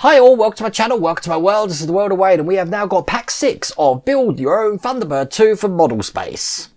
Hi all, welcome to my channel, welcome to my world. This is the world of Wade, and we have now got pack 6 of Build Your Own Thunderbird 2 from Modelspace.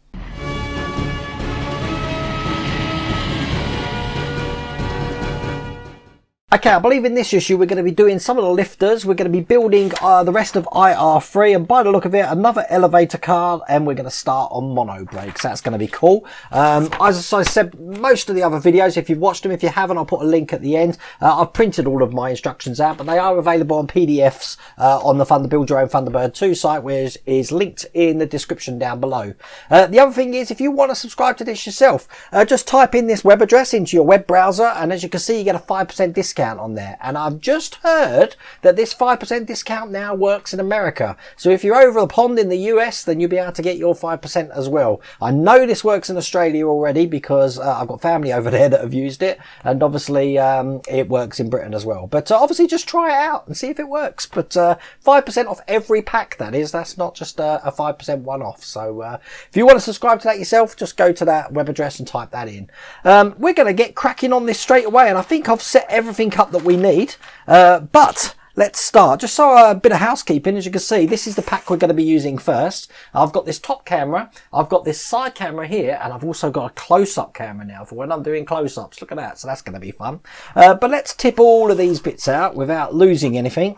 Okay, I believe in this issue we're going to be doing some of the lifters. We're going to be building the rest of IR3, and by the look of it, another elevator car, and we're going to start on mono brakes. That's going to be cool. As I said, most of the other videos, if you've watched them, if you haven't, I'll put a link at the end. I've printed all of my instructions out, but they are available on PDFs on the Build Your Own Thunderbird 2 site, which is linked in the description down below. The other thing is, if you want to subscribe to this yourself, just type in this web address into your web browser, and as you can see, you get a 5% discount on there. And I've just heard that this 5% discount now works in America. So if you're over the pond in the US, then you'll be able to get your 5% as well. I know this works in Australia already because I've got family over there that have used it, and obviously it works in Britain as well. But obviously just try it out and see if it works. But 5% off every pack, that is. That's not just a 5% one-off. So if you want to subscribe to that yourself, just go to that web address and type that in. We're going to get cracking on this straight away, and I think I've set everything up that we need, but let's start. Just so a bit of housekeeping, as you can see, this is the pack we're going to be using first. I've got this top camera, I've got this side camera here, and I've also got a close-up camera now for when I'm doing close-ups. Look at that, so that's going to be fun. But let's tip all of these bits out without losing anything,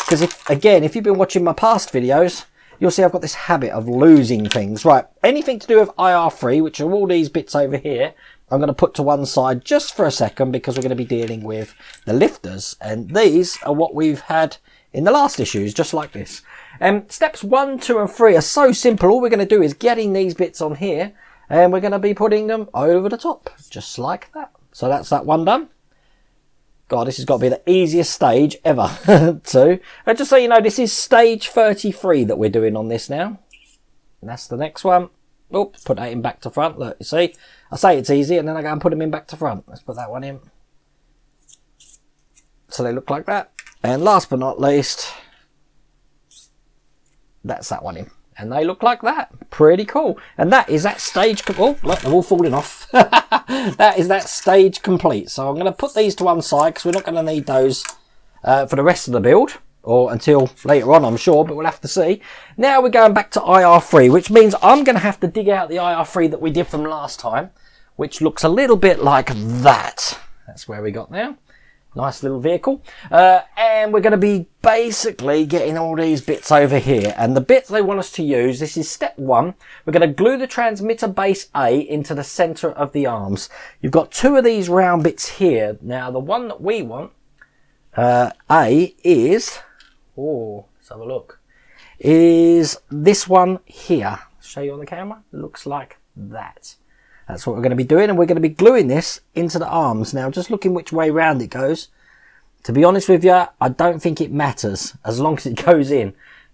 because if you've been watching my past videos, you'll see I've got this habit of losing things. Right, anything to do with IR3, which are all these bits over here, I'm going to put to one side just for a second because we're going to be dealing with the lifters. And these are what we've had in the last issues, just like this. Steps 1, 2 and 3 are so simple. All we're going to do is getting these bits on here, and we're going to be putting them over the top, just like that. So that's that one done. God, this has got to be the easiest stage ever too. And just so you know, this is stage 33 that we're doing on this now. And that's the next one. Oops, put that in back to front. Look, you see, I say it's easy and then I go and put them in back to front. Let's put that one in. So they look like that. And last but not least, that's that one in. And they look like that. Pretty cool. And that is that stage. Oh, look, they're all falling off. That is that stage complete. So I'm going to put these to one side because we're not going to need those for the rest of the build. Or until later on, I'm sure, but we'll have to see. Now we're going back to IR3, which means I'm going to have to dig out the IR3 that we did from last time, which looks a little bit like that. That's where we got now. Nice little vehicle. And we're going to be basically getting all these bits over here. And the bits they want us to use, this is step 1. We're going to glue the transmitter base A into the center of the arms. You've got 2 of these round bits here. Now, the one that we want, A, is... Oh, let's have a look. Is this one here. I'll show you on the camera. It looks like that. That's what we're going to be doing, and we're going to be gluing this into the arms. Now, just looking which way round it goes. To be honest with you, I don't think it matters as long as it goes in.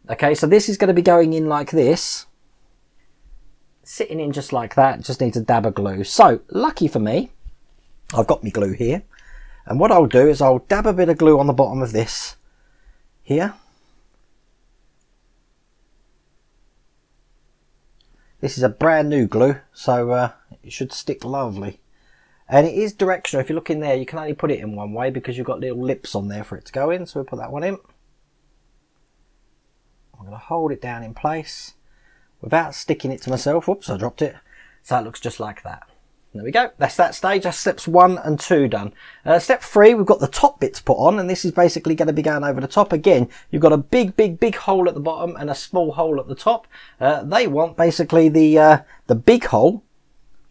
Okay, so this is going to be going in like this. Sitting in just like that. Just needs a dab of glue. So, lucky for me, I've got my glue here. And what I'll do is I'll dab a bit of glue on the bottom of this. Here. This is a brand new glue, so it should stick lovely. And it is directional. If you look in there, you can only put it in one way because you've got little lips on there for it to go in. So we'll put that one in. I'm going to hold it down in place without sticking it to myself. Whoops, I dropped it. So it looks just like that. There we go. That's that stage. That's steps 1 and 2 done. Step 3, we've got the top bits put on, and this is basically going to be going over the top. Again, you've got a big hole at the bottom and a small hole at the top. They want basically the big hole.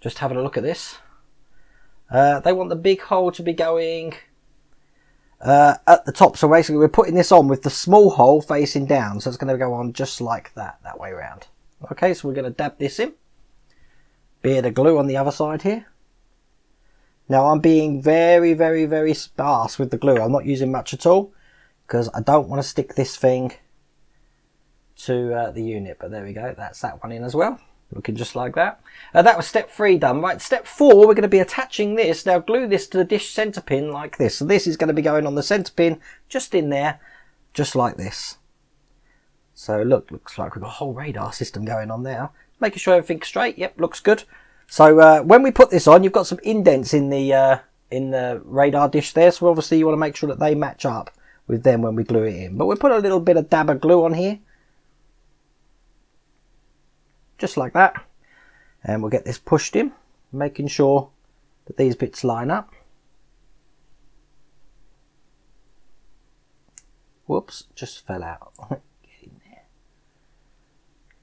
Just having a look at this. They want the big hole to be going at the top. So basically, we're putting this on with the small hole facing down. So it's going to go on just like that way around. Okay, so we're going to dab this in. Bit of glue on the other side here. Now I'm being very sparse with the glue. I'm not using much at all because I don't want to stick this thing to the unit. But there we go. That's that one in as well. Looking just like that. That was step 3 done. Right, step 4, we're going to be attaching this. Now glue this to the dish center pin like this. So this is going to be going on the center pin just in there, just like this. So looks like we've got a whole radar system going on there. Making sure everything's straight. Yep, looks good. So when we put this on, you've got some indents in the radar dish there. So obviously you want to make sure that they match up with them when we glue it in. But we'll put a little bit of dab of glue on here. Just like that. And we'll get this pushed in, making sure that these bits line up. Whoops, just fell out. Get in there.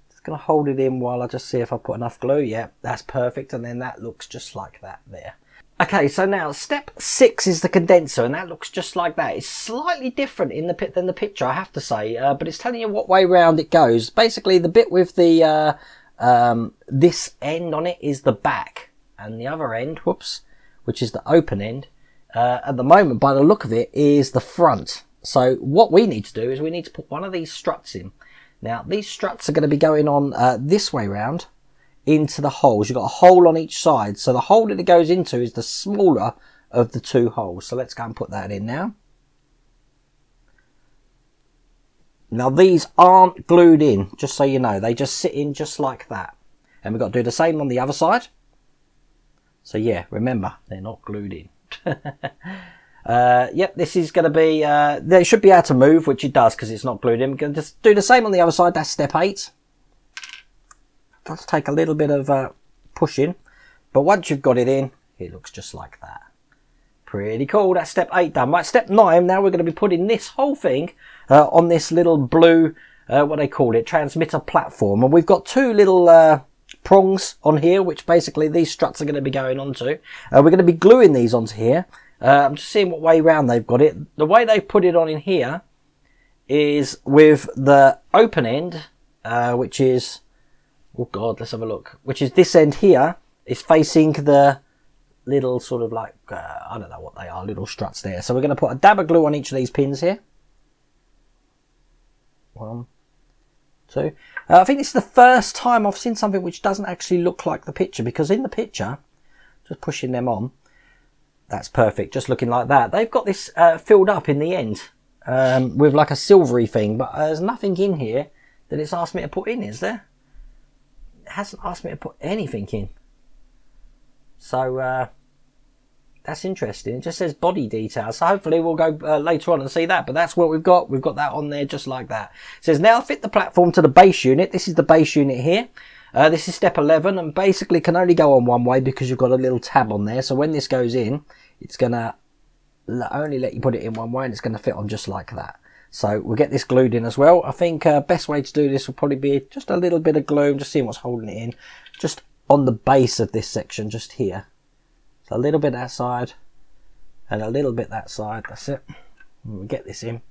Just going to hold it in while I just see if I put enough glue. Yeah, that's perfect. And then that looks just like that there. Okay, so now step 6 is the condenser, and that looks just like that. It's slightly different in than the picture, I have to say, but it's telling you what way round it goes. Basically, the bit with the this end on it is the back, and the other end, whoops, which is the open end, at the moment, by the look of it, is the front. So what we need to do is we need to put one of these struts in. Now, these struts are going to be going on this way round into the holes. You've got a hole on each side, so the hole that it goes into is the smaller of the two holes. So let's go and put that in now. Now these aren't glued in, just so you know, they just sit in just like that. And we've got to do the same on the other side. So yeah, remember, they're not glued in. Yep, this is going to be, they should be able to move, which it does because it's not glued in. We're going to just do the same on the other side. That's step 8. Does take a little bit of pushing, but once you've got it in, it looks just like that. Pretty cool. That's step 8 done. Right, step 9, now we're going to be putting this whole thing on this little blue, what they call it, transmitter platform. And we've got 2 little prongs on here, which basically these struts are going to be going onto. We're going to be gluing these onto here. I'm just seeing what way round they've got it. The way they've put it on in here is with the open end, which is, oh God, let's have a look. Which is this end here is facing the little sort of like, I don't know what they are, little struts there. So we're going to put a dab of glue on each of these pins here. 1, 2. I think this is the first time I've seen something which doesn't actually look like the picture, because in the picture, just pushing them on, that's perfect, just looking like that. They've got this filled up in the end with like a silvery thing, but there's nothing in here that it's asked me to put in, is there? It hasn't asked me to put anything in. So that's interesting. It just says body details. So hopefully we'll go later on and see that. But that's what we've got. We've got that on there just like that. It says now fit the platform to the base unit. This is the base unit here. This is step 11 and basically can only go on one way because you've got a little tab on there. So when this goes in, it's going to only let you put it in one way and it's going to fit on just like that. So we'll get this glued in as well. I think best way to do this will probably be just a little bit of glue. I'm just seeing what's holding it in. Just on the base of this section, just here. So a little bit that side and a little bit that side. That's it. And we'll get this in.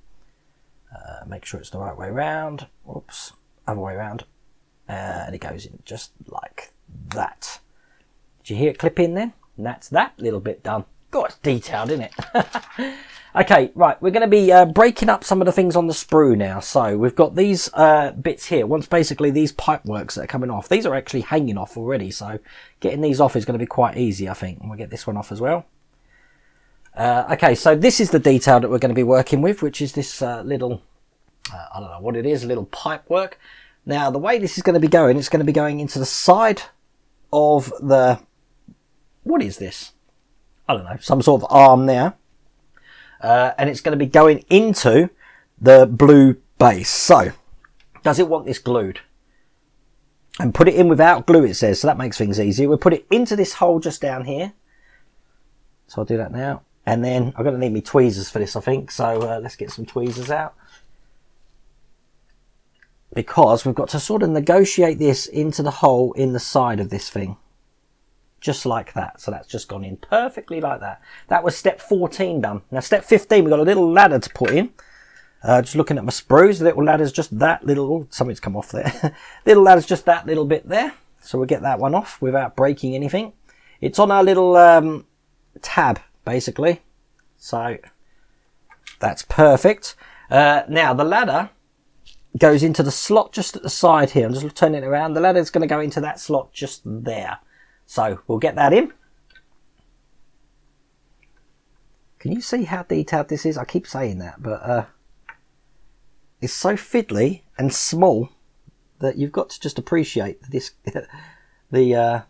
Make sure it's the right way around. Oops, other way around. And it goes in just like that. Did you hear it clip in then? And that's that little bit done. God, it's detailed, isn't it? Okay, right, we're going to be breaking up some of the things on the sprue now. So we've got these bits here. Once basically these pipe works that are coming off. These are actually hanging off already, so getting these off is going to be quite easy, I think. And we'll get this one off as well. Okay, so this is the detail that we're going to be working with, which is this little, I don't know what it is, a little pipe work. Now, the way this is going to be going, it's going to be going into the side of the, what is this? I don't know, some sort of arm there. And it's going to be going into the blue base. So, does it want this glued? And put it in without glue, it says, so that makes things easier. We'll put it into this hole just down here. So I'll do that now. And then I'm going to need me tweezers for this, I think. So let's get some tweezers out. Because we've got to sort of negotiate this into the hole in the side of this thing. Just like that. So that's just gone in perfectly like that. That was step 14 done. Now step 15, we've got a little ladder to put in. Just looking at my sprues, the little ladder's just that little, oh, something's come off there. Little ladder's just that little bit there. So we'll get that one off without breaking anything. It's on our little tab, basically. So that's perfect. Now the ladder goes into the slot just at the side here. I'm just turning it around. The ladder's going to go into that slot just there. So we'll get that in. Can you see how detailed this is? I keep saying that, but it's so fiddly and small that you've got to just appreciate this the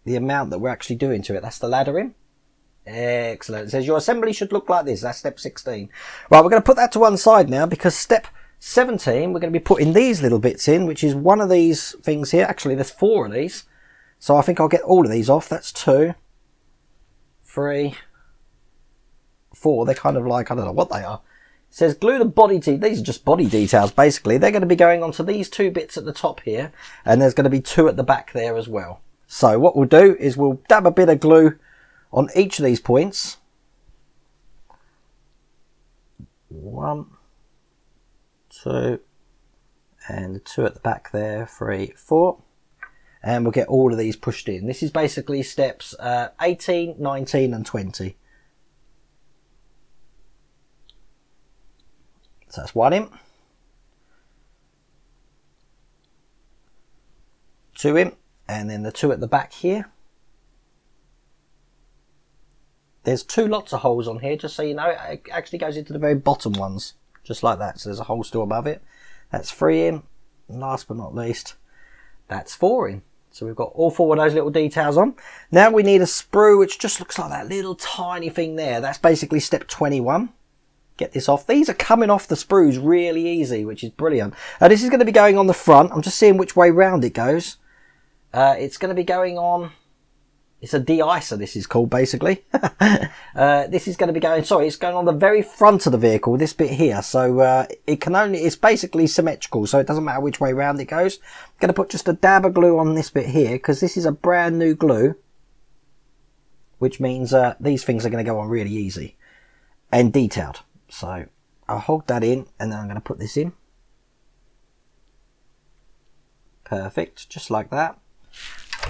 amount that we're actually doing to it. That's the ladder in. Excellent. It says your assembly should look like this. That's step 16. Right, we're going to put that to one side now because step 17, we're going to be putting these little bits in, which is one of these things here. Actually, there's 4 of these. So I think I'll get all of these off. That's 2, 3, 4. They're kind of like, I don't know what they are. It says glue the body these are just body details basically. They're going to be going onto these 2 bits at the top here, and there's going to be 2 at the back there as well. So what we'll do is we'll dab a bit of glue on each of these points. 1, 2, and 2 at the back there, 3, 4. And we'll get all of these pushed in. This is basically steps 18, 19 and 20. So that's 1 in. 2 in. And then the 2 at the back here. There's 2 lots of holes on here, just so you know. It actually goes into the very bottom ones, just like that. So there's a hole still above it. That's 3 in. And last but not least, that's 4 in. So we've got all 4 of those little details on. Now we need a sprue, which just looks like that little tiny thing there. That's basically step 21. Get this off. These are coming off the sprues really easy, which is brilliant. This is going to be going on the front. I'm just seeing which way round it goes. It's going to be going on... It's a de-icer, this is called, basically. This is going to be going... Sorry, it's going on the very front of the vehicle, this bit here. So it can only... It's basically symmetrical, so it doesn't matter which way round it goes. I'm going to put just a dab of glue on this bit here, because this is a brand new glue. Which means these things are going to go on really easy. And detailed. So I'll hold that in, and then I'm going to put this in. Perfect, just like that.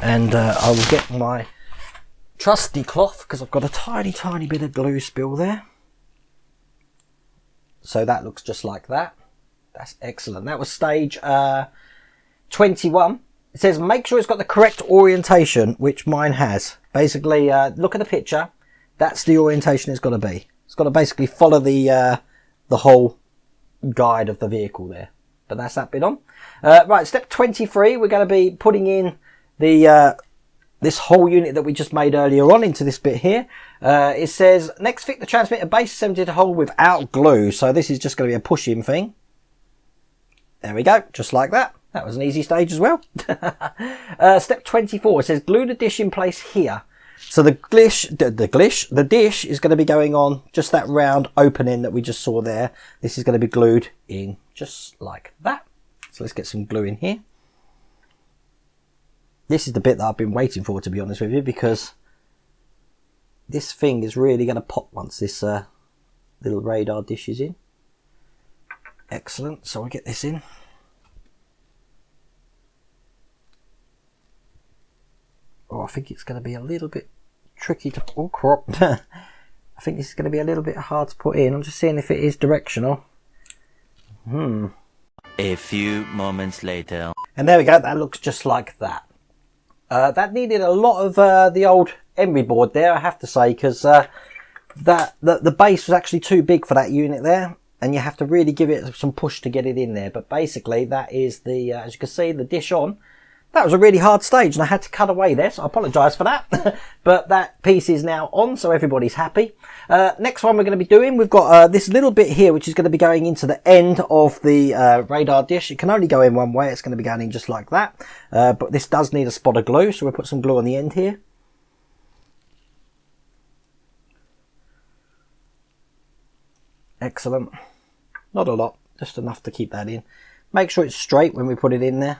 And I will get my trusty cloth, because I've got a tiny bit of glue spill there. So that looks just like that. That's excellent. That was stage 21. It says make sure it's got the correct orientation, which mine has. Basically, look at the picture. That's the orientation it's got to be. It's got to basically follow the whole guide of the vehicle there. But that's that bit on. Right, step 23, we're going to be putting in the this whole unit that we just made earlier on into this bit here. It says next fit the transmitter base assembly to hole without glue. So this is just going to be a push-in thing. There we go, just like that. That was an easy stage as well. Step 24, it says glue the dish in place here. So the dish is going to be going on just that round opening that we just saw there. This is going to be glued in just like that. So let's get some glue in here. This is the bit that I've been waiting for, to be honest with you, because this thing is really going to pop once this little radar dish is in. Excellent. So we'll get this in. Oh, I think it's going to be a little bit tricky to... Oh, crap. I think this is going to be a little bit hard to put in. I'm just seeing if it is directional. A few moments later. And there we go. That looks just like that. That needed a lot of the old emery board there, I have to say, because the base was actually too big for that unit there, and you have to really give it some push to get it in there. But basically, that is the, as you can see, the dish on. That was a really hard stage, and I had to cut away there, so I apologise for that. But that piece is now on, so everybody's happy. Next one we're going to be doing, we've got this little bit here, which is going to be going into the end of the radar dish. It can only go in one way. It's going to be going in just like that. But this does need a spot of glue, so we'll put some glue on the end here. Excellent. Not a lot, just enough to keep that in. Make sure it's straight when we put it in there.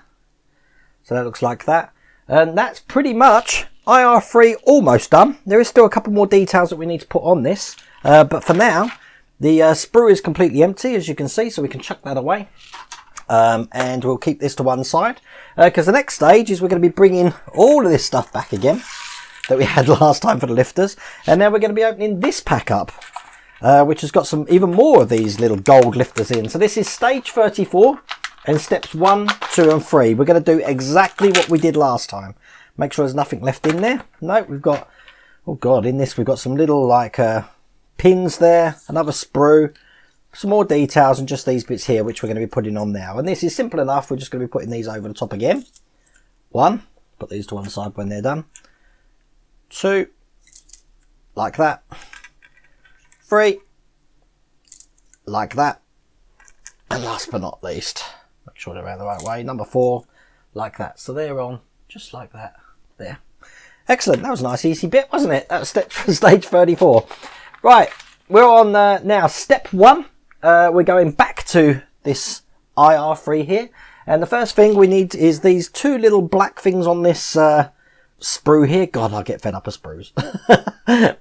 So that looks like that. And that's pretty much IR3 almost done. There is still a couple more details that we need to put on this. But for now, the sprue is completely empty, as you can see, so we can chuck that away. And we'll keep this to one side. Because the next stage is we're going to be bringing all of this stuff back again that we had last time for the lifters. And now we're going to be opening this pack up, which has got some even more of these little gold lifters in. So this is stage 34. And steps 1, 2 and 3. We're going to do exactly what we did last time. Make sure there's nothing left in there. No, we've got, oh God, in this we've got some little like pins there, another sprue, some more details, and just these bits here which we're going to be putting on now. And this is simple enough. We're just going to be putting these over the top again. 1, put these to one side when they're done. 2, like that. 3, like that. And last but not least, make sure they're around the right way, number 4, like that. So they're on just like that there. Excellent. That was a nice easy bit, wasn't it? That was stage 34. Right, we're on now step 1. We're going back to this IR3 here, and the first thing we need is these 2 little black things on this sprue here. God, I get fed up of sprues.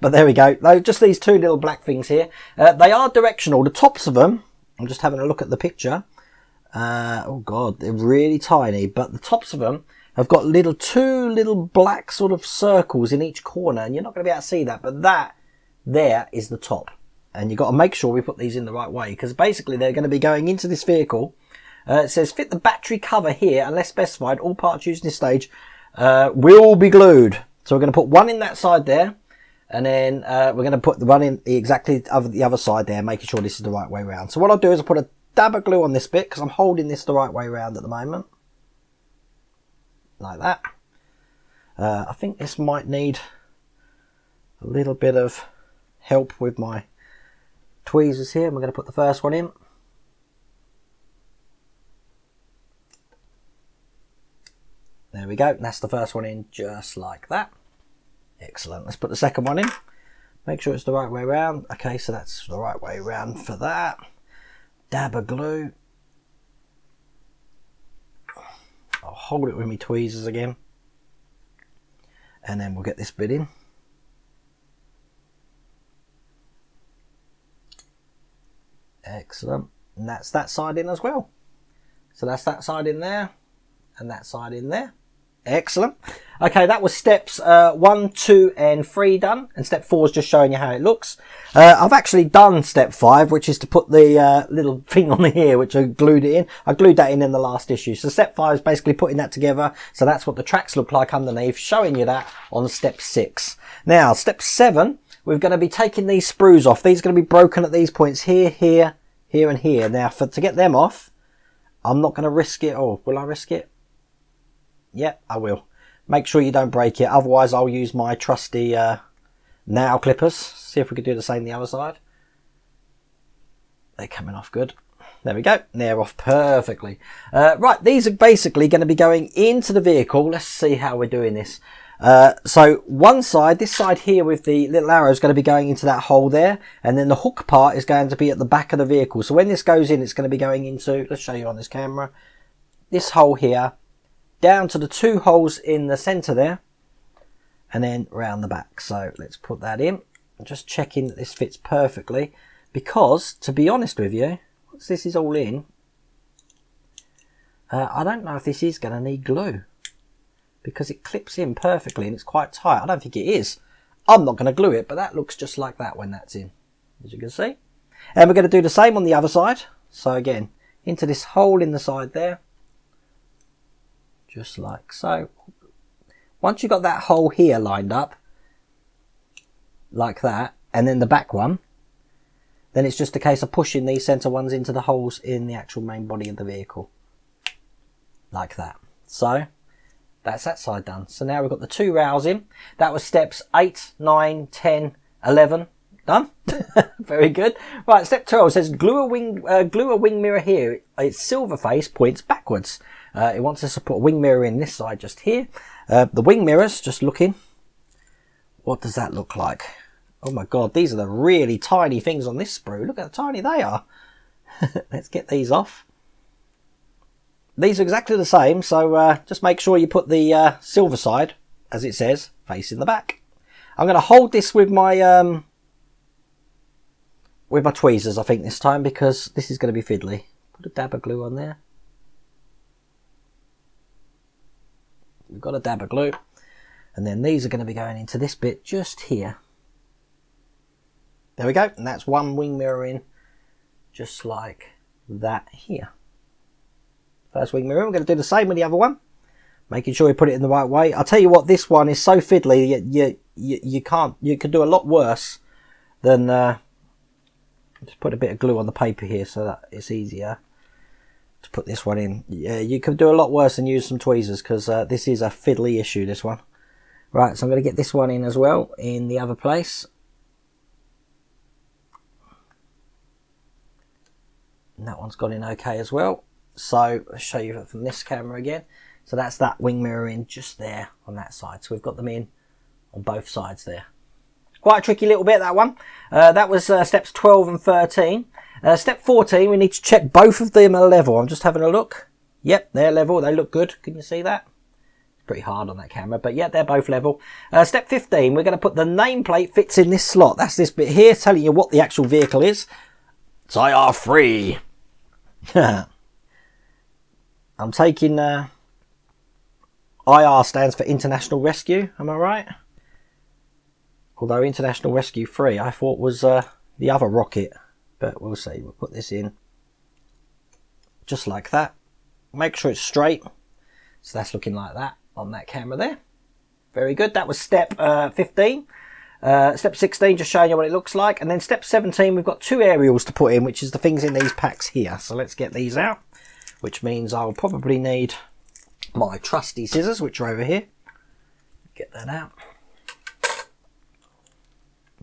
But there we go. Just these 2 little black things here. They are directional. The tops of them, I'm just having a look at the picture. Oh God, they're really tiny, but the tops of them have got 2 little black sort of circles in each corner, and you're not going to be able to see that, but that there is the top. And you've got to make sure we put these in the right way, because basically they're going to be going into this vehicle. It says fit the battery cover here, unless specified. All parts used in this stage will be glued. So we're going to put one in that side there, and then we're going to put the one in exactly the other side there, making sure this is the right way around. So what I'll do is I'll put a dab of glue on this bit, because I'm holding this the right way around at the moment. Like that. I think this might need a little bit of help with my tweezers here. We're going to put the first one in. There we go. That's the first one in, just like that. Excellent. Let's put the second one in. Make sure it's the right way around. Okay, so that's the right way around for that. Dab of glue. I'll hold it with my tweezers again, and then we'll get this bit in. Excellent. And that's that side in as well. So that's that side in there, and that side in there. Excellent. Okay, that was steps 1, 2 and 3 done, and step 4 is just showing you how it looks. I've actually done step 5, which is to put the little thing on here, which I glued it in. I glued that in the last issue. So step 5 is basically putting that together. So that's what the tracks look like underneath, showing you that on step 6. Now, step 7, we're going to be taking these sprues off. These are going to be broken at these points here, here, here and here. Now, to get them off, I'm not going to risk it. Oh, will I risk it? Yeah, I will. Make sure you don't break it. Otherwise, I'll use my trusty nail clippers. See if we can do the same the other side. They're coming off good. There we go. They're off perfectly. Right, these are basically going to be going into the vehicle. Let's see how we're doing this. So one side, this side here with the little arrow is going to be going into that hole there. And then the hook part is going to be at the back of the vehicle. So when this goes in, it's going to be going into, let's show you on this camera, this hole here, down to the 2 holes in the center there, and then round the back. So let's put that in. I'm just checking that this fits perfectly, because to be honest with you, once this is all in, I don't know if this is going to need glue, because it clips in perfectly and it's quite tight. I don't think it is. I'm not going to glue it, but that looks just like that when that's in, as you can see. And we're going to do the same on the other side. So again, into this hole in the side there, just like so. Once you've got that hole here lined up, like that, and then the back one, then it's just a case of pushing these centre ones into the holes in the actual main body of the vehicle. Like that. So, that's that side done. So now we've got the 2 rails in. That was steps 8, 9, 10, 11. Done. Very good. Right, step 12 says glue a wing mirror here. Its silver face points backwards. It wants us to put a wing mirror in this side just here. The wing mirrors, just looking. What does that look like? Oh my God, these are the really tiny things on this sprue. Look how tiny they are. Let's get these off. These are exactly the same, so just make sure you put the silver side, as it says, facing the back. I'm going to hold this with my tweezers, I think, this time, because this is going to be fiddly. Put a dab of glue on there. We've got a dab of glue, and then these are going to be going into this bit just here. There we go, and that's one wing mirror in, just like that here. First wing mirror. We're going to do the same with the other one, making sure you put it in the right way. I'll tell you what, this one is so fiddly, you could do a lot worse than just put a bit of glue on the paper here so that it's easier to put this one in. Yeah, you could do a lot worse than use some tweezers, because this is a fiddly issue, this one. Right, so I'm going to get this one in as well in the other place. And that one's gone in okay as well. So I'll show you from this camera again. So that's that wing mirror in just there on that side. So we've got them in on both sides there. Quite a tricky little bit, that one. That was steps 12 and 13. Step 14, we need to check both of them are level. I'm just having a look. Yep, they're level. They look good. Can you see that? It's pretty hard on that camera, but yeah, they're both level. Step 15, we're going to put the nameplate fits in this slot. That's this bit here, telling you what the actual vehicle is. It's IR3. I'm taking... IR stands for International Rescue, am I right? Although International Rescue 3 I thought was the other rocket. But we'll see. We'll put this in just like that. Make sure it's straight. So that's looking like that on that camera there. Very good. That was step 15. Step 16, just showing you what it looks like. And then step 17, we've got 2 aerials to put in, which is the things in these packs here. So let's get these out, which means I'll probably need my trusty scissors, which are over here. Get that out.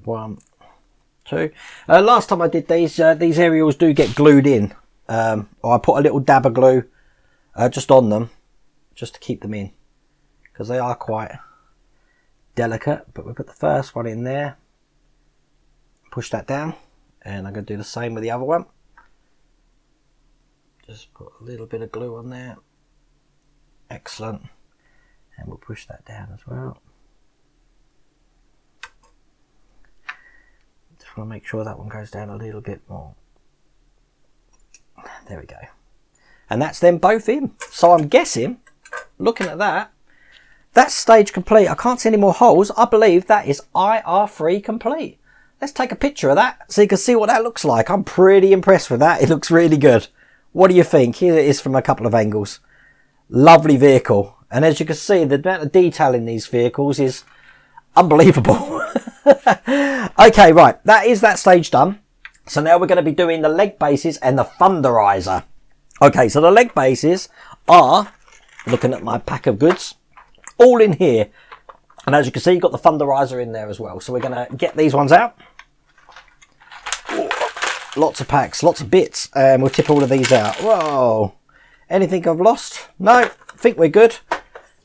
1, 2. Last time I did these aerials do get glued in. Or I put a little dab of glue just on them, just to keep them in, because they are quite delicate. But we put the first one in there, push that down, and I'm going to do the same with the other one. Just put a little bit of glue on there. Excellent. And we'll push that down as well. Just want to make sure that one goes down a little bit more. There we go. And that's them both in. So I'm guessing, looking at that, that's stage complete. I can't see any more holes. I believe that is IR3 complete. Let's take a picture of that so you can see what that looks like. I'm pretty impressed with that. It looks really good. What do you think? Here it is from a couple of angles. Lovely vehicle. And as you can see, the amount of detail in these vehicles is unbelievable. Okay, right. That is that stage done. So now we're going to be doing the leg bases and the Thunderizer. Okay, so the leg bases are, looking at my pack of goods, all in here. And as you can see, you've got the Thunderizer in there as well. So we're going to get these ones out. Ooh, lots of packs, lots of bits. And we'll tip all of these out. Whoa. Anything I've lost? No, I think we're good.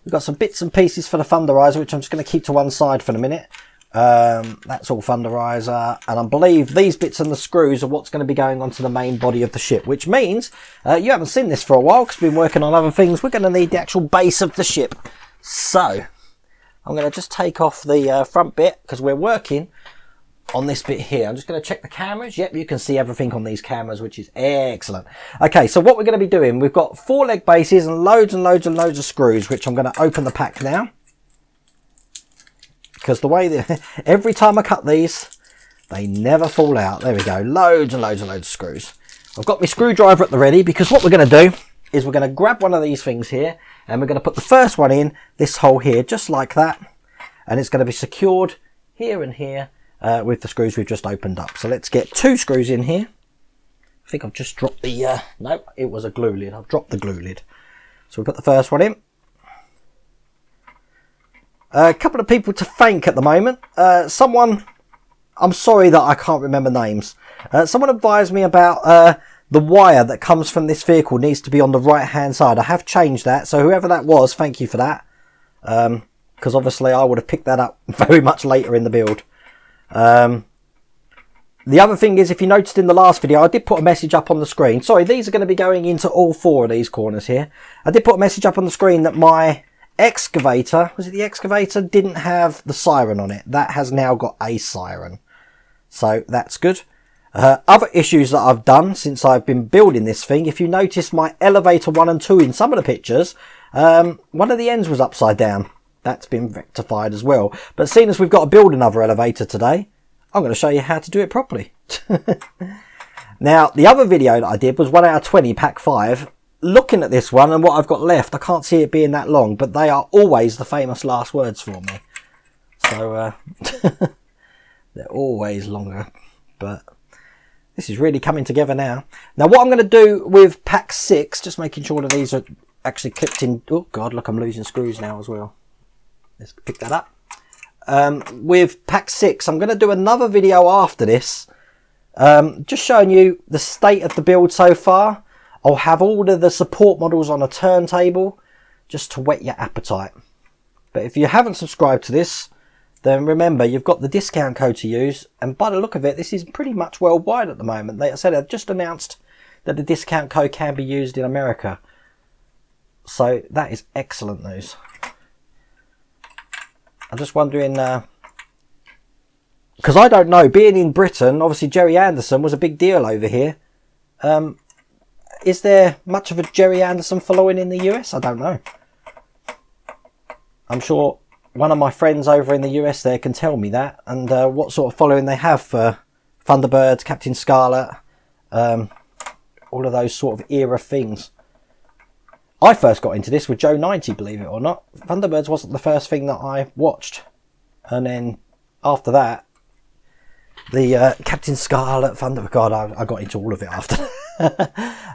We've got some bits and pieces for the Thunderizer, which I'm just going to keep to one side for a minute. That's all Thunderizer. And I believe these bits and the screws are what's going to be going onto the main body of the ship, which means you haven't seen this for a while because we've been working on other things. We're going to need the actual base of the ship. So I'm going to just take off the front bit because we're working on this bit here. I'm just going to check the cameras. Yep, you can see everything on these cameras, which is excellent. Okay, so what we're going to be doing, we've got 4 leg bases and loads and loads and loads of screws, which I'm going to open the pack now. Because the way that every time I cut these, they never fall out. There we go. Loads and loads and loads of screws. I've got my screwdriver at the ready because what we're going to do is we're going to grab one of these things here and we're going to put the first one in this hole here, just like that. And it's going to be secured here and here with the screws we've just opened up. So let's get 2 screws in here. I think I've just dropped the, no, it was a glue lid. I've dropped the glue lid. So we put the first one in. A couple of people to thank at the moment. Someone, I'm sorry that I can't remember names. Someone advised me about the wire that comes from this vehicle needs to be on the right hand side. I have changed that. So whoever that was, thank you for that. Because obviously I would have picked that up very much later in the build. The other thing is, if you noticed in the last video, I did put a message up on the screen. Sorry, these are going to be going into all 4 of these corners here. I did put a message up on the screen that my excavator, was it the excavator, didn't have the siren on it. That has now got a siren. So that's good. Other issues that I've done since I've been building this thing, if you notice my elevator 1 and 2 in some of the pictures, one of the ends was upside down. That's been rectified as well. But seeing as we've got to build another elevator today, I'm going to show you how to do it properly. Now, the other video that I did was 1 out of 20, pack 5. Looking at this one and what I've got left, I can't see it being that long, but they are always the famous last words for me. So, they're always longer. But this is really coming together now. Now, what I'm going to do with pack 6, just making sure that these are actually clipped in. Oh, God, look, I'm losing screws now as well. Let's pick that up. With pack 6, I'm going to do another video after this Just showing you the state of the build so far. I'll have all of the support models on a turntable just to whet your appetite. But if you haven't subscribed to this, then remember you've got the discount code to use, and by the look of it, this is pretty much worldwide at the moment. They said they've just announced that the discount code can be used in America, so that is excellent news. I'm just wondering, because I don't know, being in Britain, obviously Jerry Anderson was a big deal over here. Is there much of a Jerry Anderson following in the US? I don't know. I'm sure one of my friends over in the US there can tell me that, and what sort of following they have for Thunderbirds, Captain Scarlet, all of those sort of era things. I first got into this with Joe 90, believe it or not. Thunderbirds wasn't the first thing that I watched, and then after that, the Captain Scarlet, Thunderbird, God, I got into all of it after.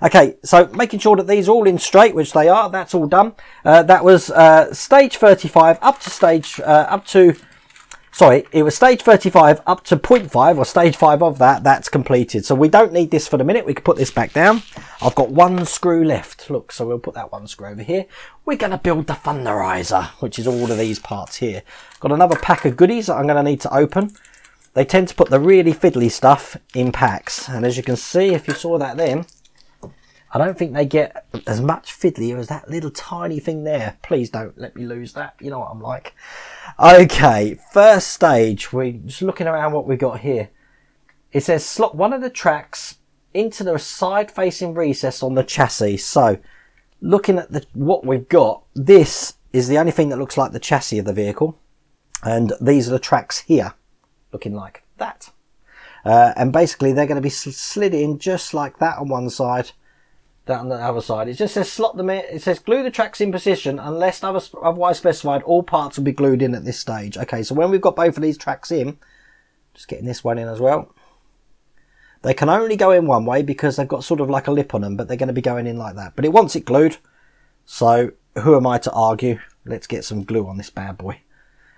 Okay, so making sure that these are all in straight, which they are, that's all done. That was stage 35 up to stage, it was stage 35 up to 0.5, or stage 5 of that, that's completed. So we don't need this for the minute, we can put this back down. I've got one screw left, look, so we'll put that one screw over here. We're going to build the Thunderizer, which is all of these parts here. Got another pack of goodies that I'm going to need to open. They tend to put the really fiddly stuff in packs, and as you can see, if you saw that then, I don't think they get as much fiddly as that little tiny thing there. Please don't let me lose that, you know what I'm like. Okay, first stage, we're just looking around what we've got here. It says slot one of the tracks into the side facing recess on the chassis. So looking at what we've got, this is the only thing that looks like the chassis of the vehicle, and these are the tracks here, looking like that. And basically they're going to be slid in just like that on one side, that on the other side. It just says slot them in. It says glue the tracks in position unless otherwise specified. All parts will be glued in at this stage. Okay, so when we've got both of these tracks in, just getting this one in as well. They can only go in one way because they've got sort of like a lip on them, but they're going to be going in like that. But it wants it glued, so who am I to argue? Let's get some glue on this bad boy.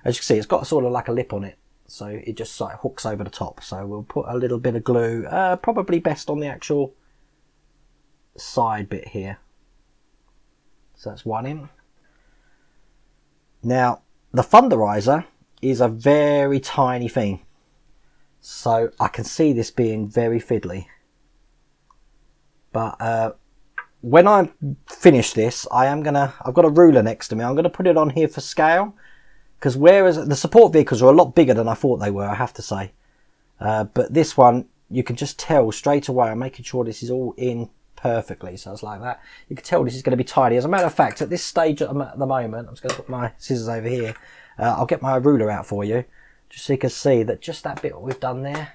As you can see, it's got sort of like a lip on it, so it just like hooks over the top. So we'll put a little bit of glue, probably best on the actual side bit here. So that's one in. Now the Thunderizer is a very tiny thing, so I can see this being very fiddly, but when I finish this, I've got a ruler next to me. I'm gonna put it on here for scale, because whereas the support vehicles are a lot bigger than I thought they were, I have to say, but this one you can just tell straight away. I'm making sure this is all in perfectly, so it's like that. You can tell this is going to be tidy. As a matter of fact, at this stage at the moment, I'm just going to put my scissors over here. I'll get my ruler out for you, just so you can see that just that bit we've done there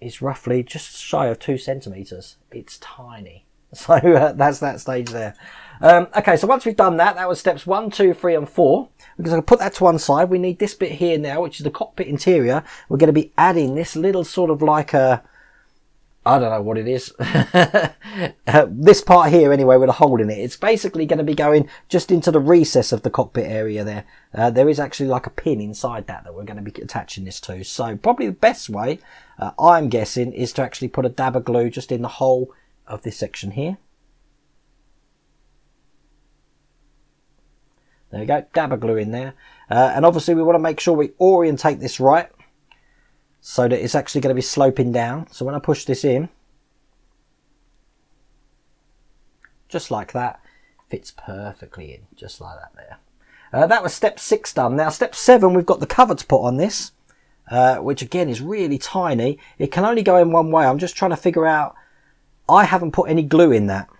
is roughly just shy of 2 centimeters. It's tiny. So that's that stage there. Okay, so once we've done that, that was steps 1, 2, 3 and 4. Because I can put that to one side. We need this bit here now, which is the cockpit interior. We're going to be adding this little sort of like a, I don't know what it is. This part here anyway with a hole in it. It's basically going to be going just into the recess of the cockpit area there. There is actually like a pin inside that we're going to be attaching this to. So probably the best way, I'm guessing, is to actually put a dab of glue just in the hole of this section here. There we go, dab of glue in there. And obviously we want to make sure we orientate this right, so that it's actually going to be sloping down. So when I push this in, just like that, fits perfectly in, just like that there. That was step 6 done. Now step 7, we've got the cover to put on this, which again is really tiny. It can only go in one way. I'm just trying to figure out, I haven't put any glue in that.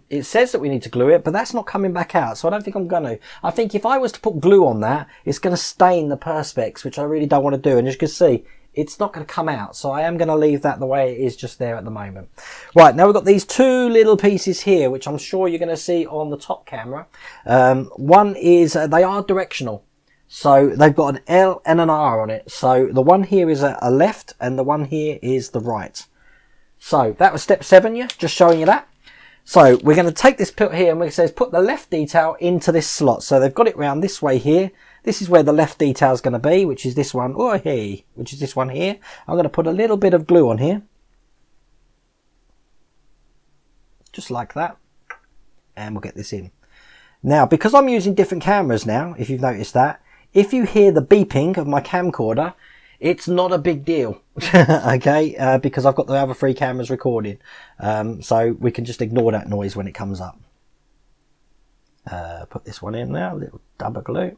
It says that we need to glue it, but that's not coming back out, so I don't think I'm going to. I think if I was to put glue on that, it's going to stain the perspex, which I really don't want to do. And as you can see, it's not going to come out, so I am going to leave that the way it is just there at the moment. Right, now we've got these 2 little pieces here, which I'm sure you're going to see on the top camera. One is, they are directional. So they've got an L and an R on it. So the one here is a left, and the one here is the right. So that was step 7, yeah, just showing you that. So we're going to take this put here, and it says put the left detail into this slot. So they've got it round this way here, This is where the left detail is going to be, which is this one. Oh, hey, which is this one here. I'm going to put a little bit of glue on here. Just like that. And we'll get this in. Now, because I'm using different cameras now, if you've noticed that, if you hear the beeping of my camcorder, it's not a big deal, okay, because I've got the other 3 cameras recording, so we can just ignore that noise when it comes up. Put this one in now, a little double glue.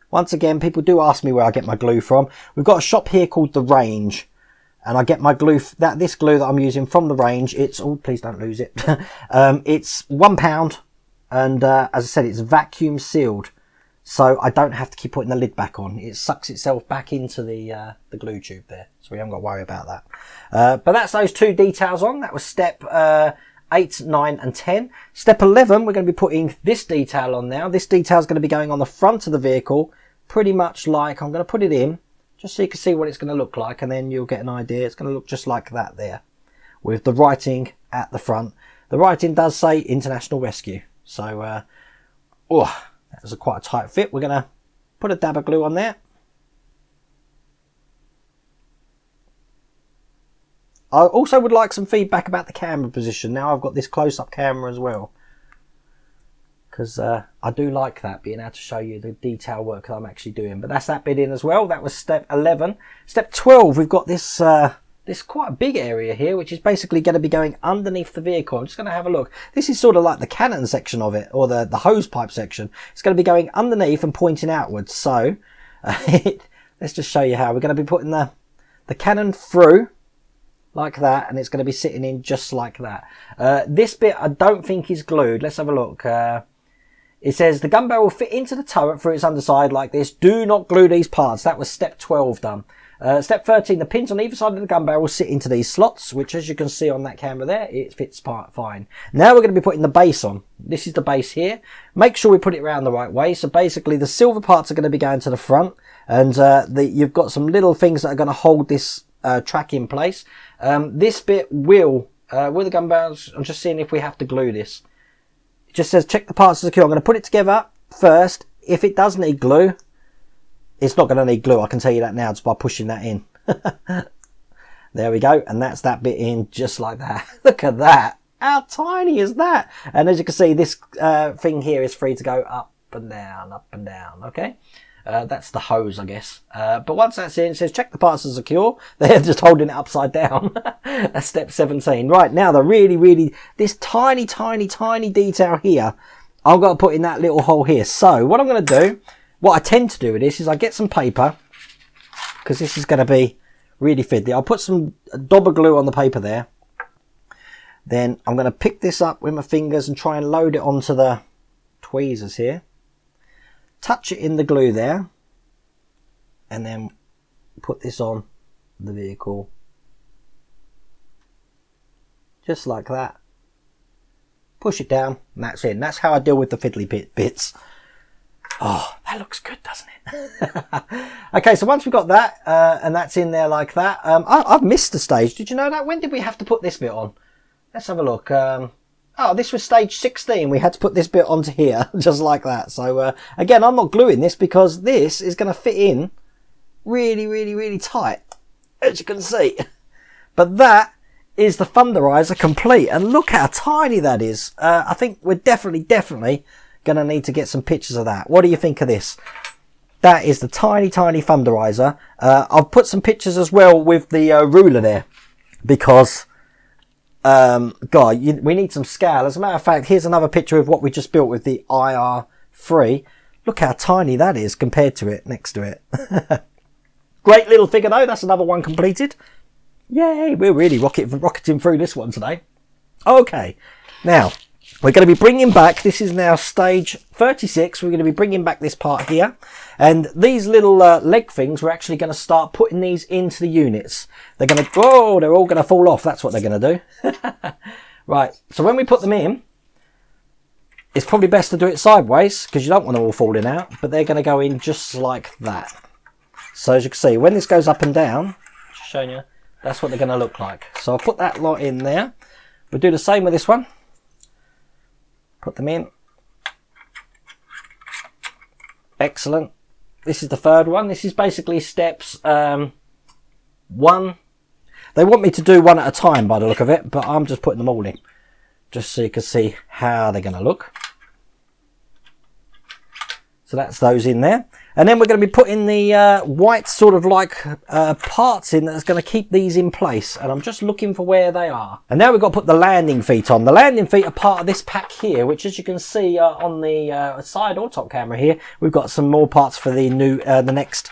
Once again, people do ask me where I get my glue from. We've got a shop here called The Range, and I get my glue, this glue that I'm using from The Range, it's, oh, please don't lose it, it's £1, and as I said, it's vacuum sealed. So I don't have to keep putting the lid back on. It sucks itself back into the glue tube there. So we haven't got to worry about that. But that's those 2 details on. That was step 8, 9 and 10. Step 11, we're going to be putting this detail on now. This detail is going to be going on the front of the vehicle. Pretty much like, I'm going to put it in just so you can see what it's going to look like. And then you'll get an idea. It's going to look just like that there. With the writing at the front. The writing does say International Rescue. So, that was quite a tight fit. We're going to put a dab of glue on there. I also would like some feedback about the camera position. Now I've got this close-up camera as well. Because I do like that, being able to show you the detail work that I'm actually doing. But that's that bit in as well. That was step 11. Step 12, we've got this this quite a big area here, which is basically going to be going underneath the vehicle. I'm just going to have a look. This is sort of like the cannon section of it, or the hose pipe section. It's going to be going underneath and pointing outwards. So let's just show you how. We're going to be putting the cannon through like that, and it's going to be sitting in just like that. This bit I don't think is glued. Let's have a look. It says the gun barrel will fit into the turret through its underside like this. Do not glue these parts. That was step 12 done. Step 13, the pins on either side of the gun barrel will sit into these slots, which as you can see on that camera there, it fits fine. Now we're going to be putting the base on. This is the base here. Make sure we put it around the right way. So basically the silver parts are going to be going to the front, and you've got some little things that are going to hold this track in place. This bit will, with the gun barrels, I'm just seeing if we have to glue this. It just says check the parts are secure. I'm going to put it together first. If it does need glue, it's not going to need glue, I can tell you that now, just by pushing that in. There we go, and that's that bit in just like that. Look at that. How tiny is that? And as you can see, this thing here is free to go up and down, okay? That's the hose, I guess. But once that's in, it says check the parts are secure. They're just holding it upside down. That's step 17. Right, now the really, this tiny detail here, I've got to put in that little hole here. So what I'm going to do, what I tend to do with this is I get some paper, because this is going to be really fiddly. I'll put some Dobber glue on the paper there. Then I'm going to pick this up with my fingers and try and load it onto the tweezers here. Touch it in the glue there. And then put this on the vehicle. Just like that. Push it down and that's it. And that's how I deal with the fiddly bits. Oh, that looks good, doesn't it? Okay, so once we've got that, and that's in there like that, I've missed a stage. Did you know that? When did we have to put this bit on? Let's have a look. Oh, this was stage 16. We had to put this bit onto here, just like that. So, again, I'm not gluing this because this is going to fit in really tight, as you can see. But that is the Thunderizer complete. And look how tiny that is. I think we're definitely going to need to get some pictures of that. What do you think of this? That is the tiny Thunderizer. I'll put some pictures as well with the ruler there, because God, we need some scale. As a matter of fact, here's another picture of what we just built with the IR3. Look how tiny that is compared to it, next to it. Great little figure though. That's another one completed. Yay, we're really rocketing through this one today. Okay, now we're going to be bringing back, this is now stage 36, we're going to be bringing back this part here. And these little leg things, we're actually going to start putting these into the units. They're going to, oh, they're all going to fall off, that's what they're going to do. Right, so when we put them in, it's probably best to do it sideways, because you don't want them all falling out, but they're going to go in just like that. So as you can see, when this goes up and down, just showing you, that's what they're going to look like. So I'll put that lot in there. We'll do the same with this one. Put them in. Excellent. This is the third one. This is basically steps 1. They want me to do one at a time by the look of it, but I'm just putting them all in, just so you can see how they're going to look. So that's those in there. And then we're going to be putting the white sort of like parts in that's going to keep these in place. And I'm just looking for where they are. And now we've got to put the landing feet on. The landing feet are part of this pack here, which as you can see on the side or top camera here, we've got some more parts for the next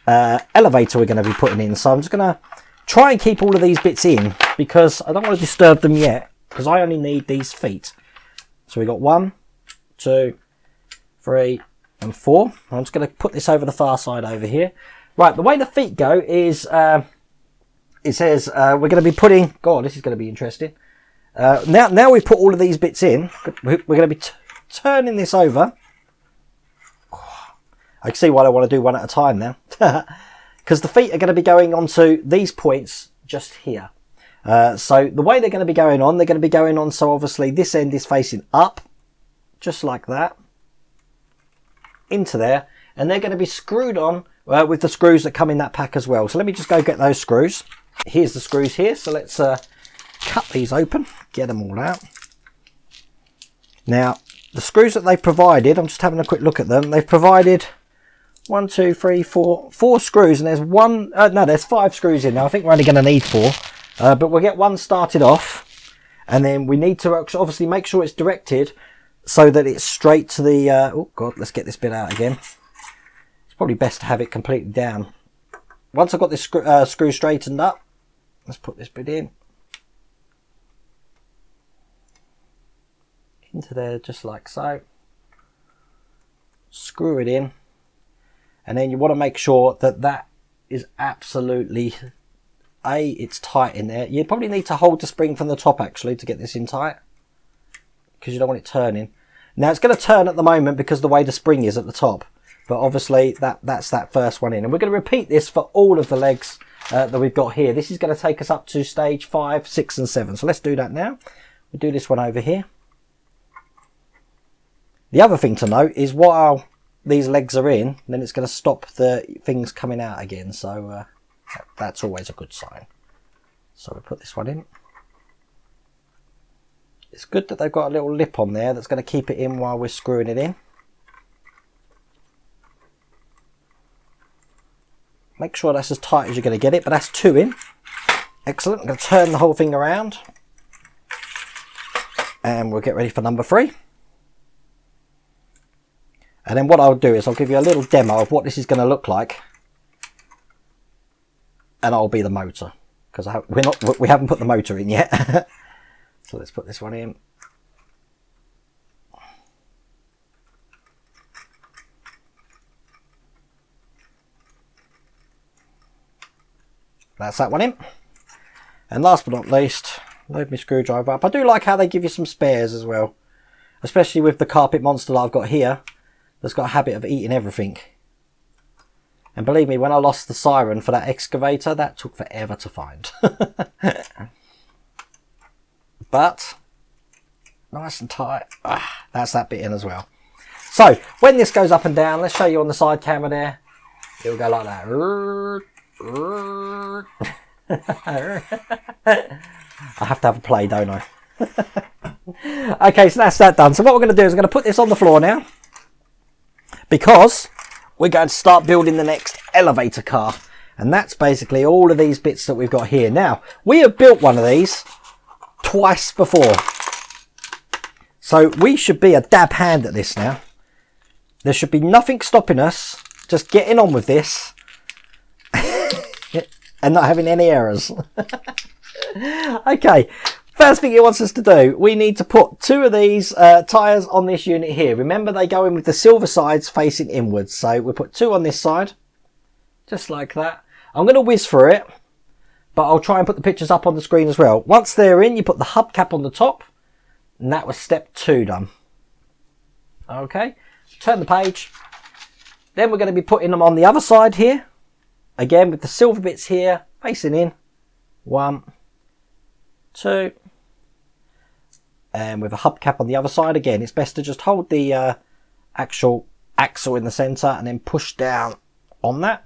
elevator we're going to be putting in. So I'm just going to try and keep all of these bits in because I don't want to disturb them yet, because I only need these feet. So we've got 1, 2, 3, and 4. I'm just going to put this over the far side over here. Right, the way the feet go is, it says we're going to be putting, God, this is going to be interesting. Now we've put all of these bits in, we're going to be turning this over. I can see why I want to do one at a time now. Because the feet are going to be going onto these points just here. So the way they're going to be going on, so obviously this end is facing up, just like that, into there, and they're going to be screwed on with the screws that come in that pack as well. So let me just go get those screws. Here's the screws here, so let's cut these open, get them all out. Now the screws that they provided, I'm just having a quick look at them. They've provided 1, 2, 3, 4 screws, and there's 5 screws in there. I think we're only going to need 4, but we'll get one started off, and then we need to obviously make sure it's directed so that it's straight to the, oh God, let's get this bit out again. It's probably best to have it completely down. Once I've got this screw straightened up, let's put this bit in. Into there, just like so. Screw it in. And then you want to make sure that that is absolutely, it's tight in there. You probably need to hold the spring from the top actually to get this in tight, because you don't want it turning. Now it's going to turn at the moment because of the way the spring is at the top, but obviously that's that first one in, and we're going to repeat this for all of the legs that we've got here. This is going to take us up to stage 5, 6 and 7. So let's do that now. We'll do this one over here. The other thing to note is while these legs are in, then it's going to stop the things coming out again, so that's always a good sign. So we'll put this one in. It's good that they've got a little lip on there that's going to keep it in while we're screwing it in. Make sure that's as tight as you're going to get it, but that's 2 in. Excellent. I'm going to turn the whole thing around, and we'll get ready for number 3. And then what I'll do is I'll give you a little demo of what this is going to look like, and I'll be the motor, because we haven't put the motor in yet. So let's put this one in. That's that one in. And last but not least, load my screwdriver up. I do like how they give you some spares as well, especially with the carpet monster that I've got here that's got a habit of eating everything. And believe me, when I lost the siren for that excavator, that took forever to find. But nice and tight. That's that bit in as well. So when this goes up and down, let's show you on the side camera there. It'll go like that. I have to have a play, don't I? Okay, so that's that done. So what we're going to do is we're going to put this on the floor now, because we're going to start building the next elevator car. And that's basically all of these bits that we've got here. Now, we have built one of these twice before, so we should be a dab hand at this now. There should be nothing stopping us just getting on with this and not having any errors. Okay, first thing it wants us to do, we need to put 2 of these tyres on this unit here. Remember, they go in with the silver sides facing inwards, so we'll put 2 on this side, just like that. I'm going to whiz through it, but I'll try and put the pictures up on the screen as well. Once they're in, you put the hubcap on the top, and that was step 2 done. Okay, turn the page. Then we're going to be putting them on the other side here, again with the silver bits here facing in. 1, 2, and with a hubcap on the other side. Again, it's best to just hold the actual axle in the center and then push down on that.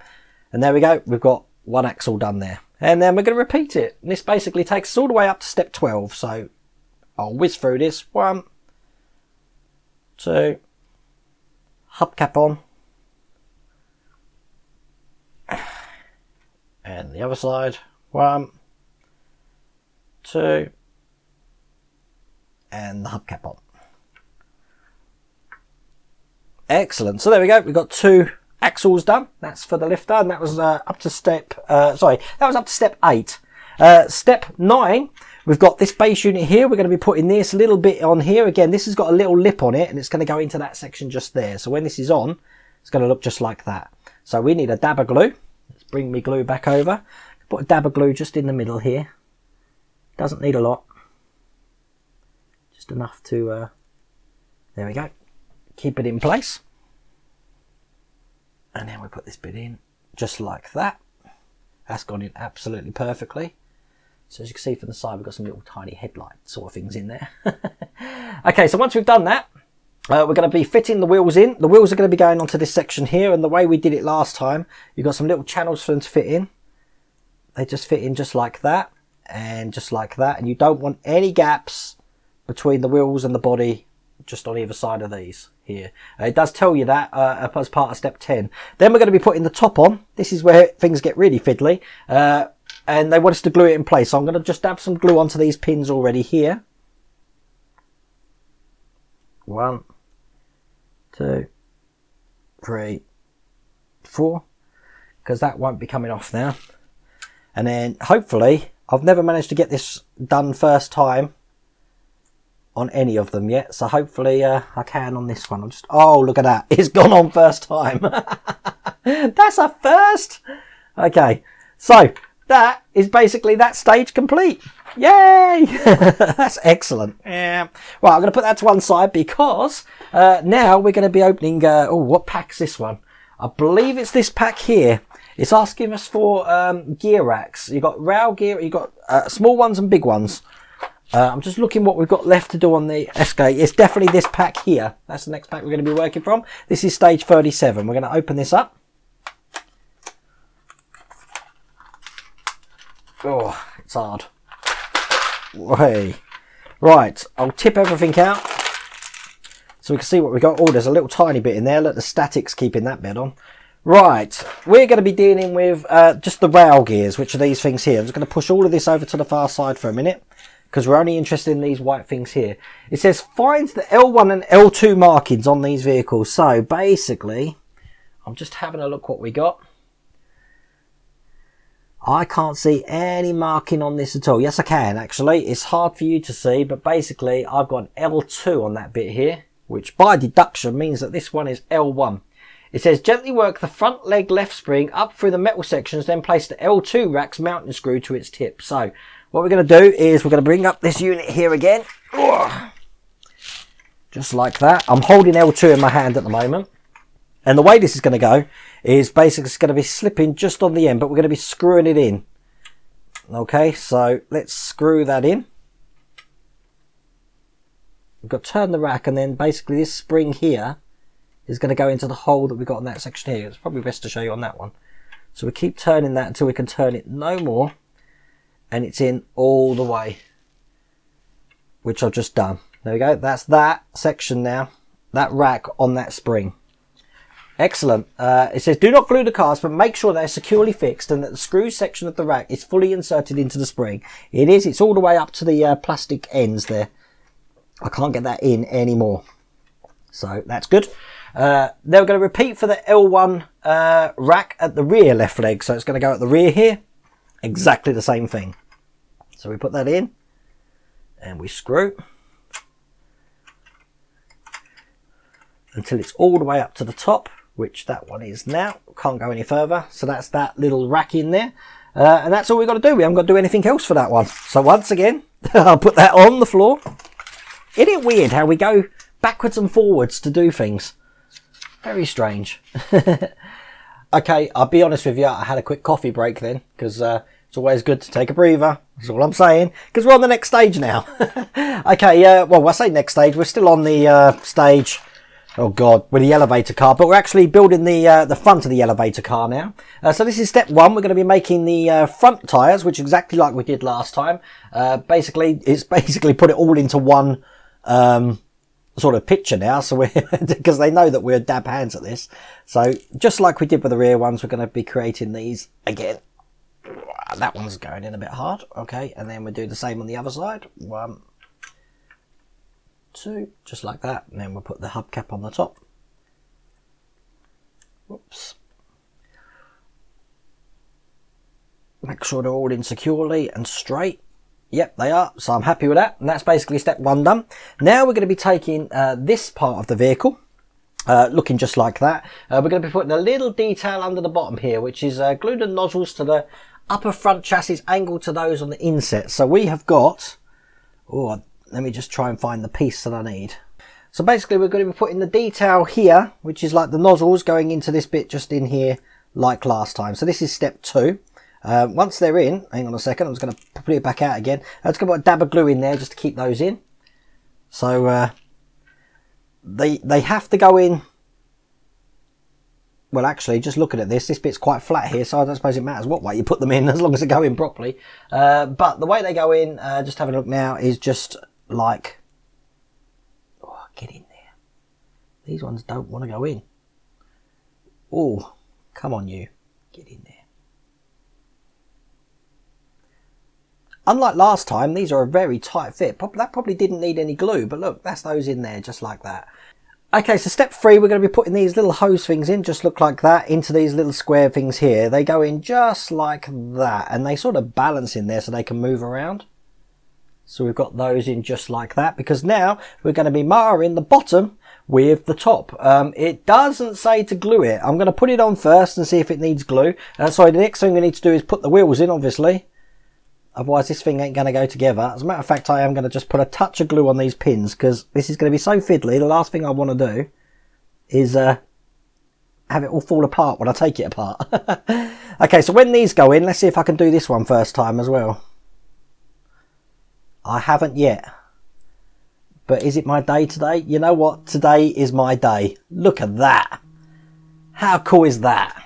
And there we go. We've got one axle done there. And then we're going to repeat it. And this basically takes us all the way up to step 12. So I'll whiz through this. 1, 2, hubcap on. And the other side. 1, 2, and the hubcap on. Excellent. So there we go. We've got 2 axles done. That's for the lifter, and that was up to step. That was up to step 8. Step 9. We've got this base unit here. We're going to be putting this little bit on here. Again, this has got a little lip on it, and it's going to go into that section just there. So when this is on, it's going to look just like that. So we need a dab of glue. Let's bring me glue back over. Put a dab of glue just in the middle here. Doesn't need a lot. Just enough to, there we go. Keep it in place. And then we put this bit in just like that. That's gone in absolutely perfectly. So as you can see from the side, we've got some little tiny headlight sort of things in there. Okay, so once we've done that, we're going to be fitting the wheels in. The wheels are going to be going onto this section here, and the way we did it last time, you've got some little channels for them to fit in. They just fit in just like that, and just like that, and you don't want any gaps between the wheels and the body just on either side of these here. It does tell you that as part of step 10. Then we're going to be putting the top on. This is where things get really fiddly, and they want us to glue it in place. So I'm going to just dab some glue onto these pins already here. 1, 2, 3, 4, because that won't be coming off now. And then hopefully, I've never managed to get this done first time on any of them yet, so hopefully I can on this one. Oh, look at that, it's gone on first time. That's a first. Okay, so that is basically that stage complete. Yay! That's excellent. Yeah. Well, I'm going to put that to one side because now we're going to be opening, what pack's this one? I believe it's this pack here. It's asking us for gear racks. You've got rail gear, you've got small ones and big ones. I'm just looking what we've got left to do on the Escape. It's definitely this pack here. That's the next pack we're going to be working from. This is stage 37. We're going to open this up. Oh, it's hard. Hey. Right, I'll tip everything out so we can see what we've got. Oh, there's a little tiny bit in there. Look, the static's keeping that bit on. Right, we're going to be dealing with just the rail gears, which are these things here. I'm just going to push all of this over to the far side for a minute, because we're only interested in these white things here. It says find the L1 and L2 markings on these vehicles. So basically, I'm just having a look what we got. I can't see any marking on this at all. Yes, I can actually. It's hard for you to see, but basically I've got an L2 on that bit here, which by deduction means that this one is L1. It says gently work the front leg left spring up through the metal sections, then place the L2 rack's mounting screw to its tip. So what we're going to do is we're going to bring up this unit here again. Just like that. I'm holding L2 in my hand at the moment. And the way this is going to go is basically it's going to be slipping just on the end, but we're going to be screwing it in. Okay, so let's screw that in. We've got to turn the rack, and then basically this spring here is going to go into the hole that we got in that section here. It's probably best to show you on that one. So we keep turning that until we can turn it no more, and it's in all the way, which I've just done. There we go. That's that section now, that rack on that spring. Excellent. It says do not glue the cars, but make sure they're securely fixed and that the screw section of the rack is fully inserted into the spring. It is. It's all the way up to the plastic ends there. I can't get that in anymore. So that's good. Then we're going to repeat for the L1 rack at the rear left leg. So it's going to go at the rear here. Exactly the same thing. So we put that in and we screw until it's all the way up to the top, which that one is now. Can't go any further. So that's that little rack in there. And that's all we've got to do. We haven't got to do anything else for that one. So once again, I'll put that on the floor. Isn't it weird how we go backwards and forwards to do things? Very strange. Okay, I'll be honest with you. I had a quick coffee break then, because it's always good to take a breather. That's all I'm saying, because we're on the next stage now. Okay, well, I say next stage. We're still on the stage Oh God, with the elevator car, but we're actually building the front of the elevator car now. So this is step 1. We're going to be making the front tyres, which is exactly like we did last time. It's basically put it all into one sort of picture now, so we're because they know that we're dab hands at this. So just like we did with the rear ones, we're going to be creating these again. That one's going in a bit hard, okay, and then we'll do the same on the other side. 1, 2, just like that, and then we'll put the hubcap on the top. Whoops. Make sure they're all in securely and straight. Yep, they are, so I'm happy with that, and that's basically step 1 done. Now we're going to be taking this part of the vehicle, looking just like that. We're going to be putting a little detail under the bottom here, which is glued the nozzles to the upper front chassis, angled to those on the inset. So we have got, let me just try and find the piece that I need. So basically we're going to be putting the detail here, which is like the nozzles going into this bit just in here like last time. So this is step 2. Once they're in, hang on a second, I'm just going to put it back out again. I'm just going to put a dab of glue in there just to keep those in. So they have to go in. Well, actually, just looking at this bit's quite flat here, so I don't suppose it matters what way you put them in as long as they go in properly. But the way they go in, just having a look now, is just like, oh, get in there. These ones don't want to go in. Oh, come on you, get in there. Unlike last time, these are a very tight fit. That probably didn't need any glue, but look, that's those in there just like that. Okay, so step 3, we're going to be putting these little hose things in, just look like that, into these little square things here. They go in just like that, and they sort of balance in there so they can move around. So we've got those in just like that, because now we're going to be marring the bottom with the top. It doesn't say to glue it. I'm going to put it on first and see if it needs glue. Sorry, the next thing we need to do is put the wheels in, obviously. Otherwise this thing ain't going to go together. As a matter of fact, I am going to just put a touch of glue on these pins, because this is going to be so fiddly. The last thing I want to do is have it all fall apart when I take it apart. Okay, so when these go in, let's see if I can do this one first time as well. I haven't yet. But is it my day today? You know what? Today is my day. Look at that. How cool is that?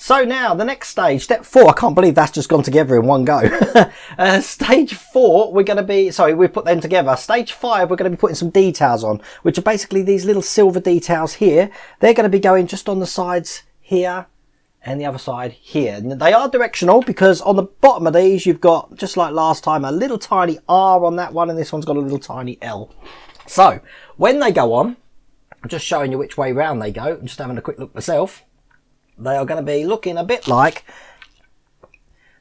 So now the next stage, step 4, I can't believe that's just gone together in one go. Stage 4, we're going to be, sorry, we've put them together. Stage 5, we're going to be putting some details on, which are basically these little silver details here. They're going to be going just on the sides here and the other side here. And they are directional, because on the bottom of these, you've got, just like last time, a little tiny R on that one, and this one's got a little tiny L. So when they go on, I'm just showing you which way round they go. I'm just having a quick look myself. They are going to be looking a bit like,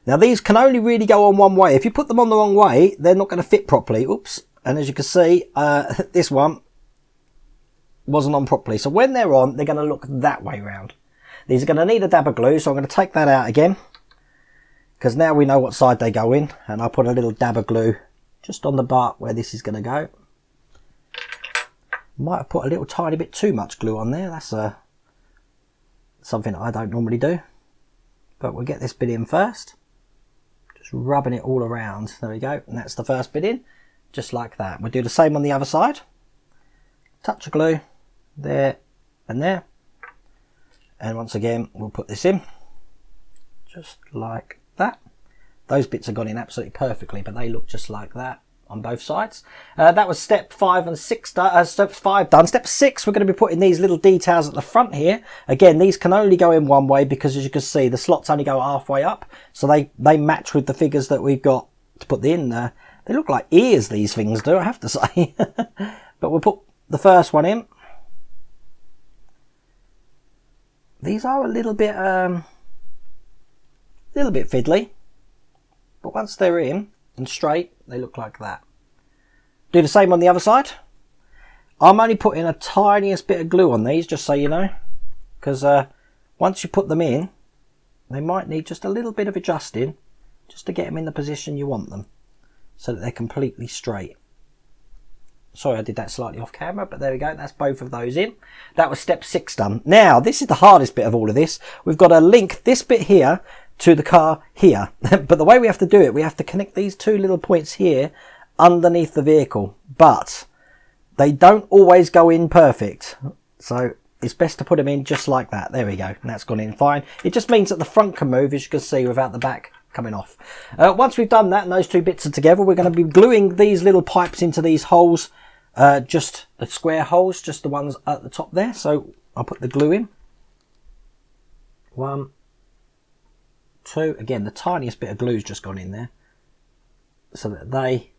now these can only really go on one way. If you put them on the wrong way, they're not going to fit properly. Oops. And as you can see, this one wasn't on properly. So when they're on, they're going to look that way round. These are going to need a dab of glue, so I'm going to take that out again, because now we know what side they go in, and I'll put a little dab of glue just on the part where this is going to go. Might have put a little tiny bit too much glue on there. That's something I don't normally do, but we'll get this bit in first, just rubbing it all around. There we go, and that's the first bit in, just like that. We'll do the same on the other side. Touch of glue there and there, and once again we'll put this in just like that. Those bits have gone in absolutely perfectly, but they look just like that on both sides. That was step 5 and 6. Step 5 done. Step 6, we're going to be putting these little details at the front here. Again, these can only go in one way, because as you can see, the slots only go halfway up, so they match with the figures that we've got to put in there. They look like ears, these things do, I have to say. But we'll put the first one in. These are a little bit fiddly, but once they're in and straight, they look like that. Do the same on the other side. I'm only putting a tiniest bit of glue on these, just so you know, because once you put them in, they might need just a little bit of adjusting, just to get them in the position you want them, so that they're completely straight. Sorry, I did that slightly off camera, but there we go. That's both of those in. That was step 6 done. Now, this is the hardest bit of all of this. We've got to link this bit here to the car here. But the way we have to do it, we have to connect these two little points here underneath the vehicle. But they don't always go in perfect. So it's best to put them in just like that. There we go. And that's gone in fine. It just means that the front can move, as you can see, without the back coming off. Once we've done that and those two bits are together, we're going to be gluing these little pipes into these holes, just the square holes, just the ones at the top there. So I'll put the glue in. 1, 2. Again, the tiniest bit of glue's just gone in there, so that they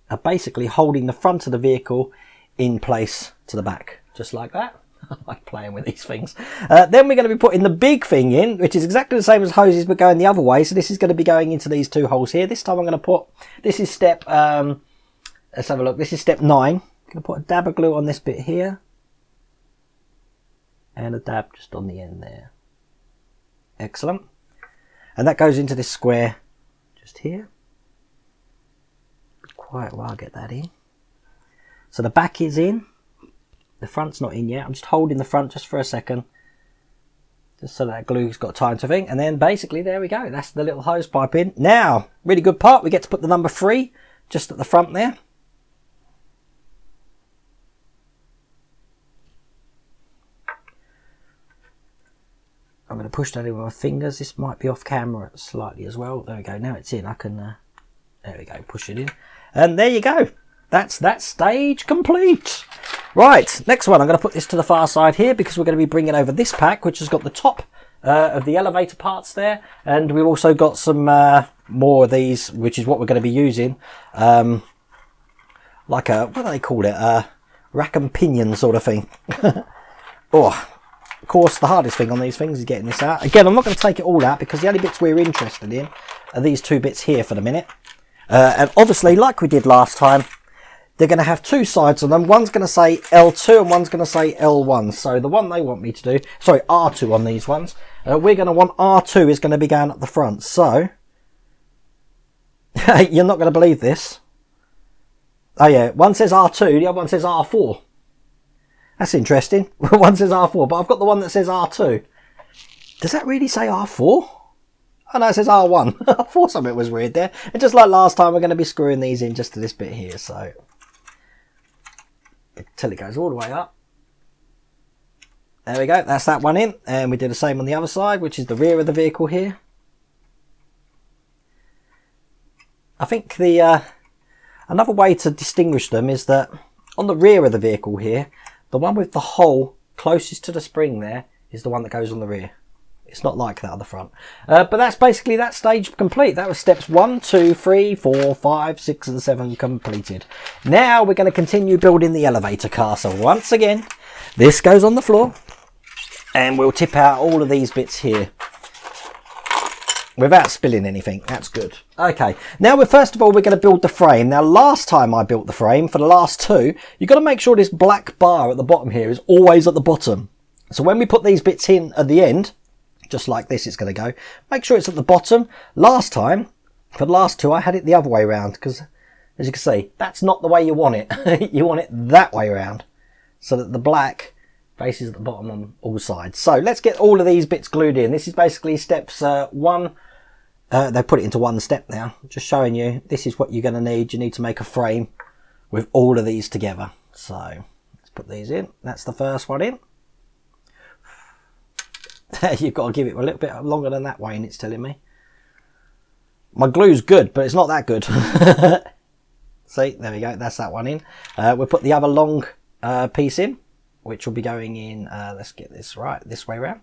are basically holding the front of the vehicle in place to the back, just like that. I like playing with these things. Then we're going to be putting the big thing in, which is exactly the same as hoses, but going the other way. So this is going to be going into these two holes here. This time I'm going to put, this is step, let's have a look. This is step 9. I'm going to put a dab of glue on this bit here. And a dab just on the end there. Excellent. And that goes into this square just here. Be quiet while I get that in. So the back is in. The front's not in yet. I'm just holding the front just for a second, just so that glue's got time to thing. And then basically there we go. That's the little hose pipe in. Now, really good part. We get to put the number 3 just at the front there. I'm going to push that in with my fingers. This might be off camera slightly as well. There we go. Now it's in. I can, there we go, push it in. And there you go. That's that stage complete. Right, next one. I'm going to put this to the far side here because we're going to be bringing over this pack, which has got the top of the elevator parts there. And we've also got some more of these, which is what we're going to be using. Like a, what do they call it? A rack and pinion sort of thing. Oh. Of course, the hardest thing on these things is getting this out. Again, I'm not going to take it all out because the only bits we're interested in are these two bits here for the minute. And obviously, like we did last time, they're going to have two sides on them. One's going to say L2 and one's going to say L1. So the one they want me to do, sorry, R2 on these ones. We're going to want R2 is going to be going up the front. So, you're not going to believe this. Oh yeah, one says R2, the other one says R4. That's interesting. One says R4, but I've got the one that says R2. Does that really say R4? Oh no, it says R1. I thought something was weird there. And just like last time, we're going to be screwing these in just to this bit here. So, until it goes all the way up. There we go. That's that one in. And we do the same on the other side, which is the rear of the vehicle here. I think the another way to distinguish them is that on the rear of the vehicle here, the one with the hole closest to the spring there is the one that goes on the rear. It's not like that on the front. But that's basically that stage complete. That was steps 1, 2, 3, 4, 5, 6 and 7 completed. Now we're going to continue building the elevator car. So once again, this goes on the floor and we'll tip out all of these bits here without spilling anything. That's good. Okay, now first of all we're going to build the frame. Now last time I built the frame, for the last two, you've got to make sure this black bar at the bottom here is always at the bottom. So when we put these bits in at the end, just like this it's going to go, make sure it's at the bottom. Last time, for the last two, I had it the other way around because, as you can see, that's not the way you want it. You want it that way around so that the black faces at the bottom on all sides. So let's get all of these bits glued in. This is basically steps 1. They put it into one step now, just showing you this is what you're going to need. You need to make a frame with all of these together. So let's put these in. That's the first one in. You've got to give it a little bit longer than that, Wayne, it's telling me. My glue's good, but it's not that good. See, there we go. That's that one in. We'll put the other long piece in, which will be going in, let's get this right, this way around.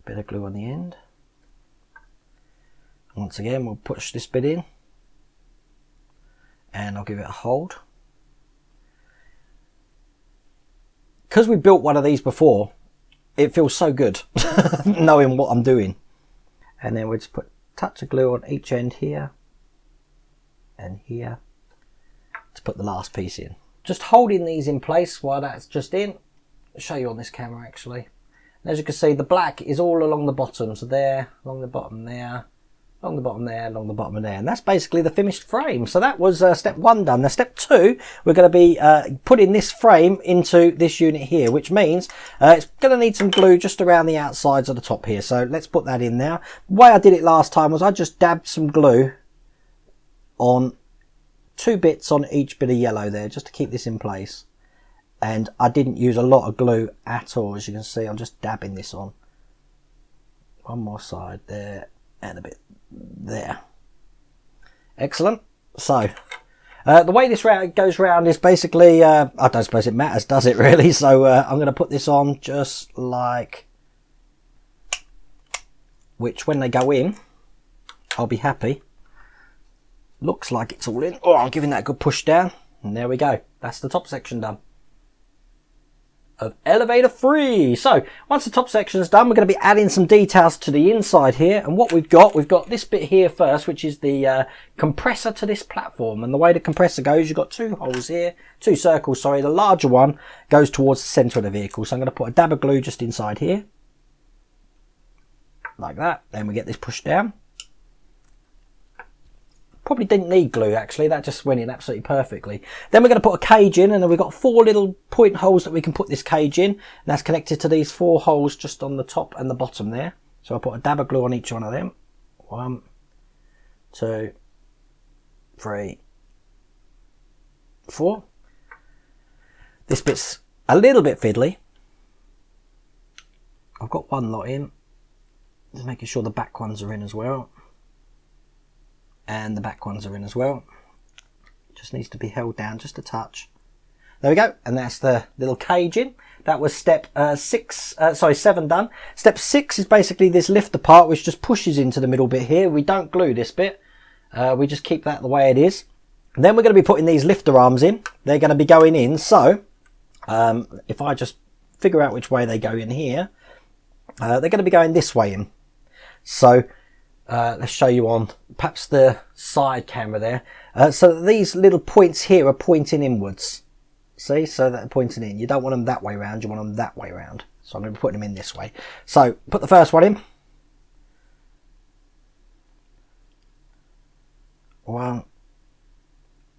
Bit of glue on the end. Once again, we'll push this bit in and I'll give it a hold. Because we built one of these before, it feels so good knowing what I'm doing. And then we'll just put a touch of glue on each end here and here to put the last piece in. Just holding these in place while that's just in. I'll show you on this camera actually. And as you can see, the black is all along the bottom. So there, along the bottom there, along the bottom there, along the bottom of there. And that's basically the finished frame. So that was step 1 done. Now step 2, we're going to be putting this frame into this unit here, which means it's going to need some glue just around the outsides of the top here. So let's put that in now. The way I did it last time was I just dabbed some glue on 2 bits on each bit of yellow there, just to keep this in place. And I didn't use a lot of glue at all. As you can see, I'm just dabbing this on. One more side there and a bit there. Excellent. So the way this goes round is basically, I don't suppose it matters, does it really? So I'm going to put this on just like, which when they go in, I'll be happy. Looks like it's all in. Oh, I'm giving that a good push down. And there we go. That's the top section done. Of elevator 3. So once the top section is done, we're going to be adding some details to the inside here. And what we've got this bit here first, which is the compressor to this platform. And the way the compressor goes, you've got two holes here, two circles, sorry. The larger one goes towards the center of the vehicle. So I'm going to put a dab of glue just inside here. Like that. Then we get this pushed down. Probably didn't need glue actually, that just went in absolutely perfectly. Then we're going to put a cage in, and then we've got 4 little point holes that we can put this cage in. And that's connected to these 4 holes just on the top and the bottom there. So I'll put a dab of glue on each one of them. 1, 2, 3, 4. This bit's a little bit fiddly. I've got one lot in. Just making sure the back ones are in as well. And the back ones are in as well. Just needs to be held down just a touch. There we go. And that's the little cage in. That was step 7 done. Step 6 is basically this lifter part, which just pushes into the middle bit here. We don't glue this bit. We just keep that the way it is. And then we're going to be putting these lifter arms in. They're going to be going in. So if I just figure out which way they go in here, they're going to be going this way in. So let's show you on perhaps the side camera there. So these little points here are pointing inwards. See, so they're pointing in. You don't want them that way round, you want them that way round. So I'm going to be putting them in this way. So put the first one in. 1,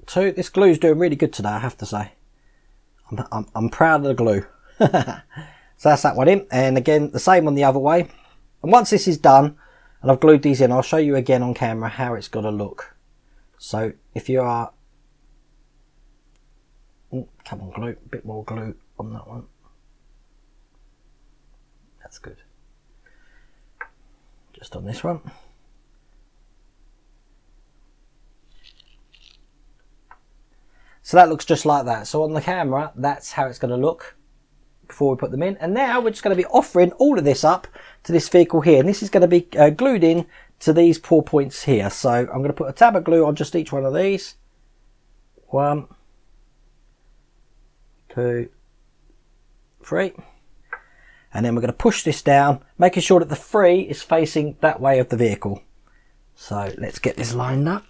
2. This glue's doing really good today, I have to say. I'm proud of the glue. So that's that one in. And again, the same on the other way. And once this is done, and I've glued these in, I'll show you again on camera how it's got to look. So if you are... come on, glue. A bit more glue on that one. That's good. Just on this one. So that looks just like that. So on the camera, that's how it's going to look before we put them in. And now we're just going to be offering all of this up to this vehicle here, and this is going to be glued in to these 4 points here. So I'm going to put a tab of glue on just each one of these. 1, 2, 3, and then we're going to push this down, making sure that the 3 is facing that way of the vehicle. So let's get this lined up.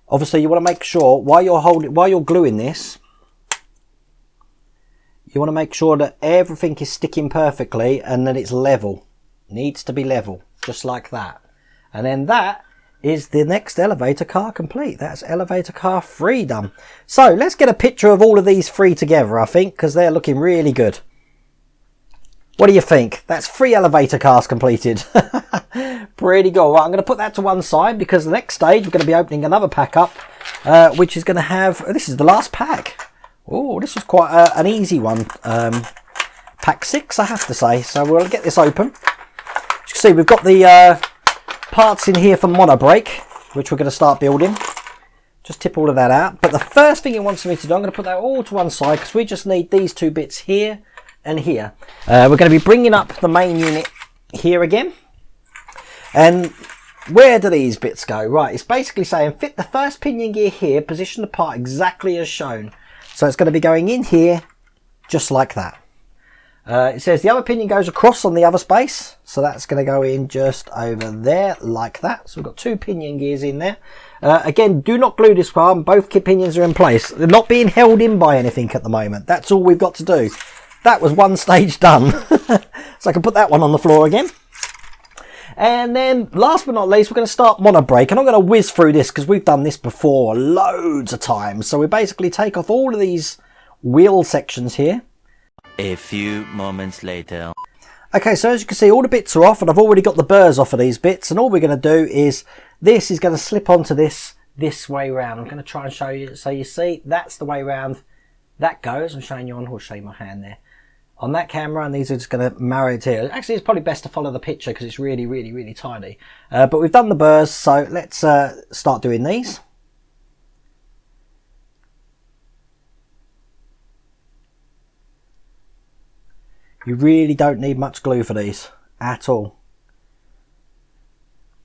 Obviously you want to make sure while you're gluing this, you want to make sure that everything is sticking perfectly and that it's level. Needs to be level, just like that. And then that is the next elevator car complete. That's elevator car 3 done. So let's get a picture of all of these 3 together, I think, because they're looking really good. What do you think? That's 3 elevator cars completed. Pretty good. Right, I'm going to put that to one side because the next stage we're going to be opening another pack up, which is going to have, this is the last pack. Oh, this was quite an easy one. Pack 6, I have to say. So we'll get this open. As you can see, we've got the parts in here for monobrake, which we're going to start building. Just tip all of that out. But the first thing it wants me to do, I'm going to put that all to one side because we just need these 2 bits here and here. We're going to be bringing up the main unit here again. And where do these bits go? Right, it's basically saying fit the first pinion gear here, position the part exactly as shown. So it's going to be going in here just like that. It says the other pinion goes across on the other space, so that's going to go in just over there like that. So we've got 2 pinion gears in there. Again, do not glue this arm. Both pinions are in place. They're not being held in by anything at the moment. That's all we've got to do. That was one stage done. So I can put that one on the floor again. And then last but not least, we're going to start monobrake, and I'm going to whiz through this because we've done this before loads of times. So we basically take off all of these wheel sections here. A few moments later. Okay, so as you can see, all the bits are off, and I've already got the burrs off of these bits, and all we're going to do is this is going to slip onto this way round. I'm going to try and show you so you see that's the way round that goes. I'm showing you on, I'll show you my hand there. On that camera, and these are just going to marry it here. Actually, it's probably best to follow the picture because it's really, really, really tiny. But we've done the burrs, so let's start doing these. You really don't need much glue for these at all.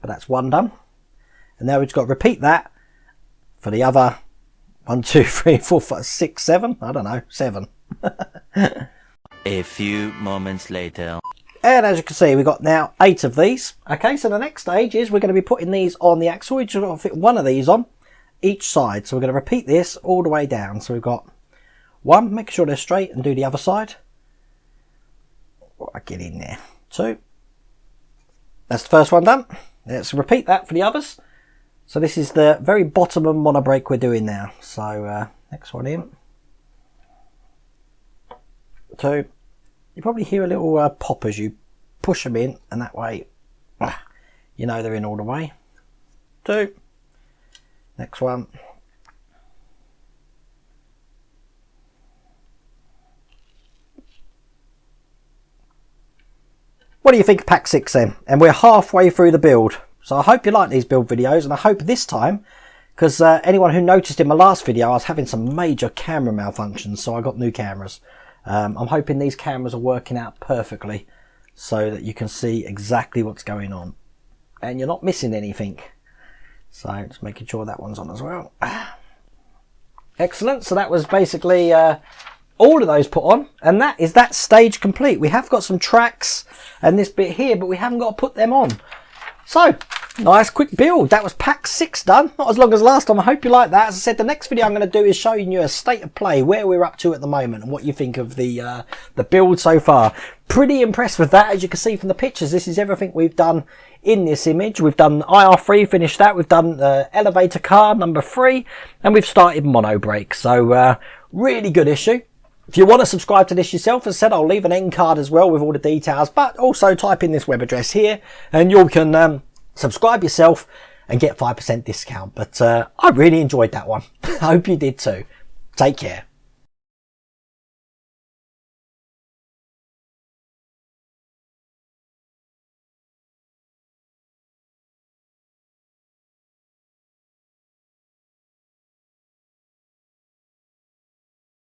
But that's one done. And now we've got to repeat that for the other 1, 2, 3, 4, 5, 6, 7. I don't know, 7. A few moments later. And as you can see, we've got now 8 of these. Okay, so the next stage is we're going to be putting these on the axle. We've just got to fit one of these on each side. So we're going to repeat this all the way down. So we've got 1, make sure they're straight, and do the other side. I get in there. 2. That's the first one done. Let's repeat that for the others. So this is the very bottom of mono brake we're doing now. So next one in. 2. You probably hear a little pop as you push them in, and that way you know they're in all the way. 2. Next one. What do you think of pack 6 then? And we're halfway through the build. So I hope you like these build videos, and I hope this time, because anyone who noticed in my last video, I was having some major camera malfunctions, so I got new cameras. I'm hoping these cameras are working out perfectly so that you can see exactly what's going on. And you're not missing anything. So just making sure that one's on as well. Excellent. So that was basically all of those put on, and that is that stage complete. We have got some tracks and this bit here, but we haven't got to put them on. So nice quick build. That was pack 6 done. Not as long as last time. I hope you like that. As I said, the next video I'm going to do is showing you a state of play, where we're up to at the moment, and what you think of the build so far. Pretty impressed with that. As you can see from the pictures, this is everything we've done in this image. We've done IR3, finished that. We've done elevator car number 3, and we've started mono brake. So really good issue. If you want to subscribe to this yourself, as I said, I'll leave an end card as well with all the details, but also type in this web address here and you can subscribe yourself and get 5% discount. But I really enjoyed that one. I hope you did too. Take care.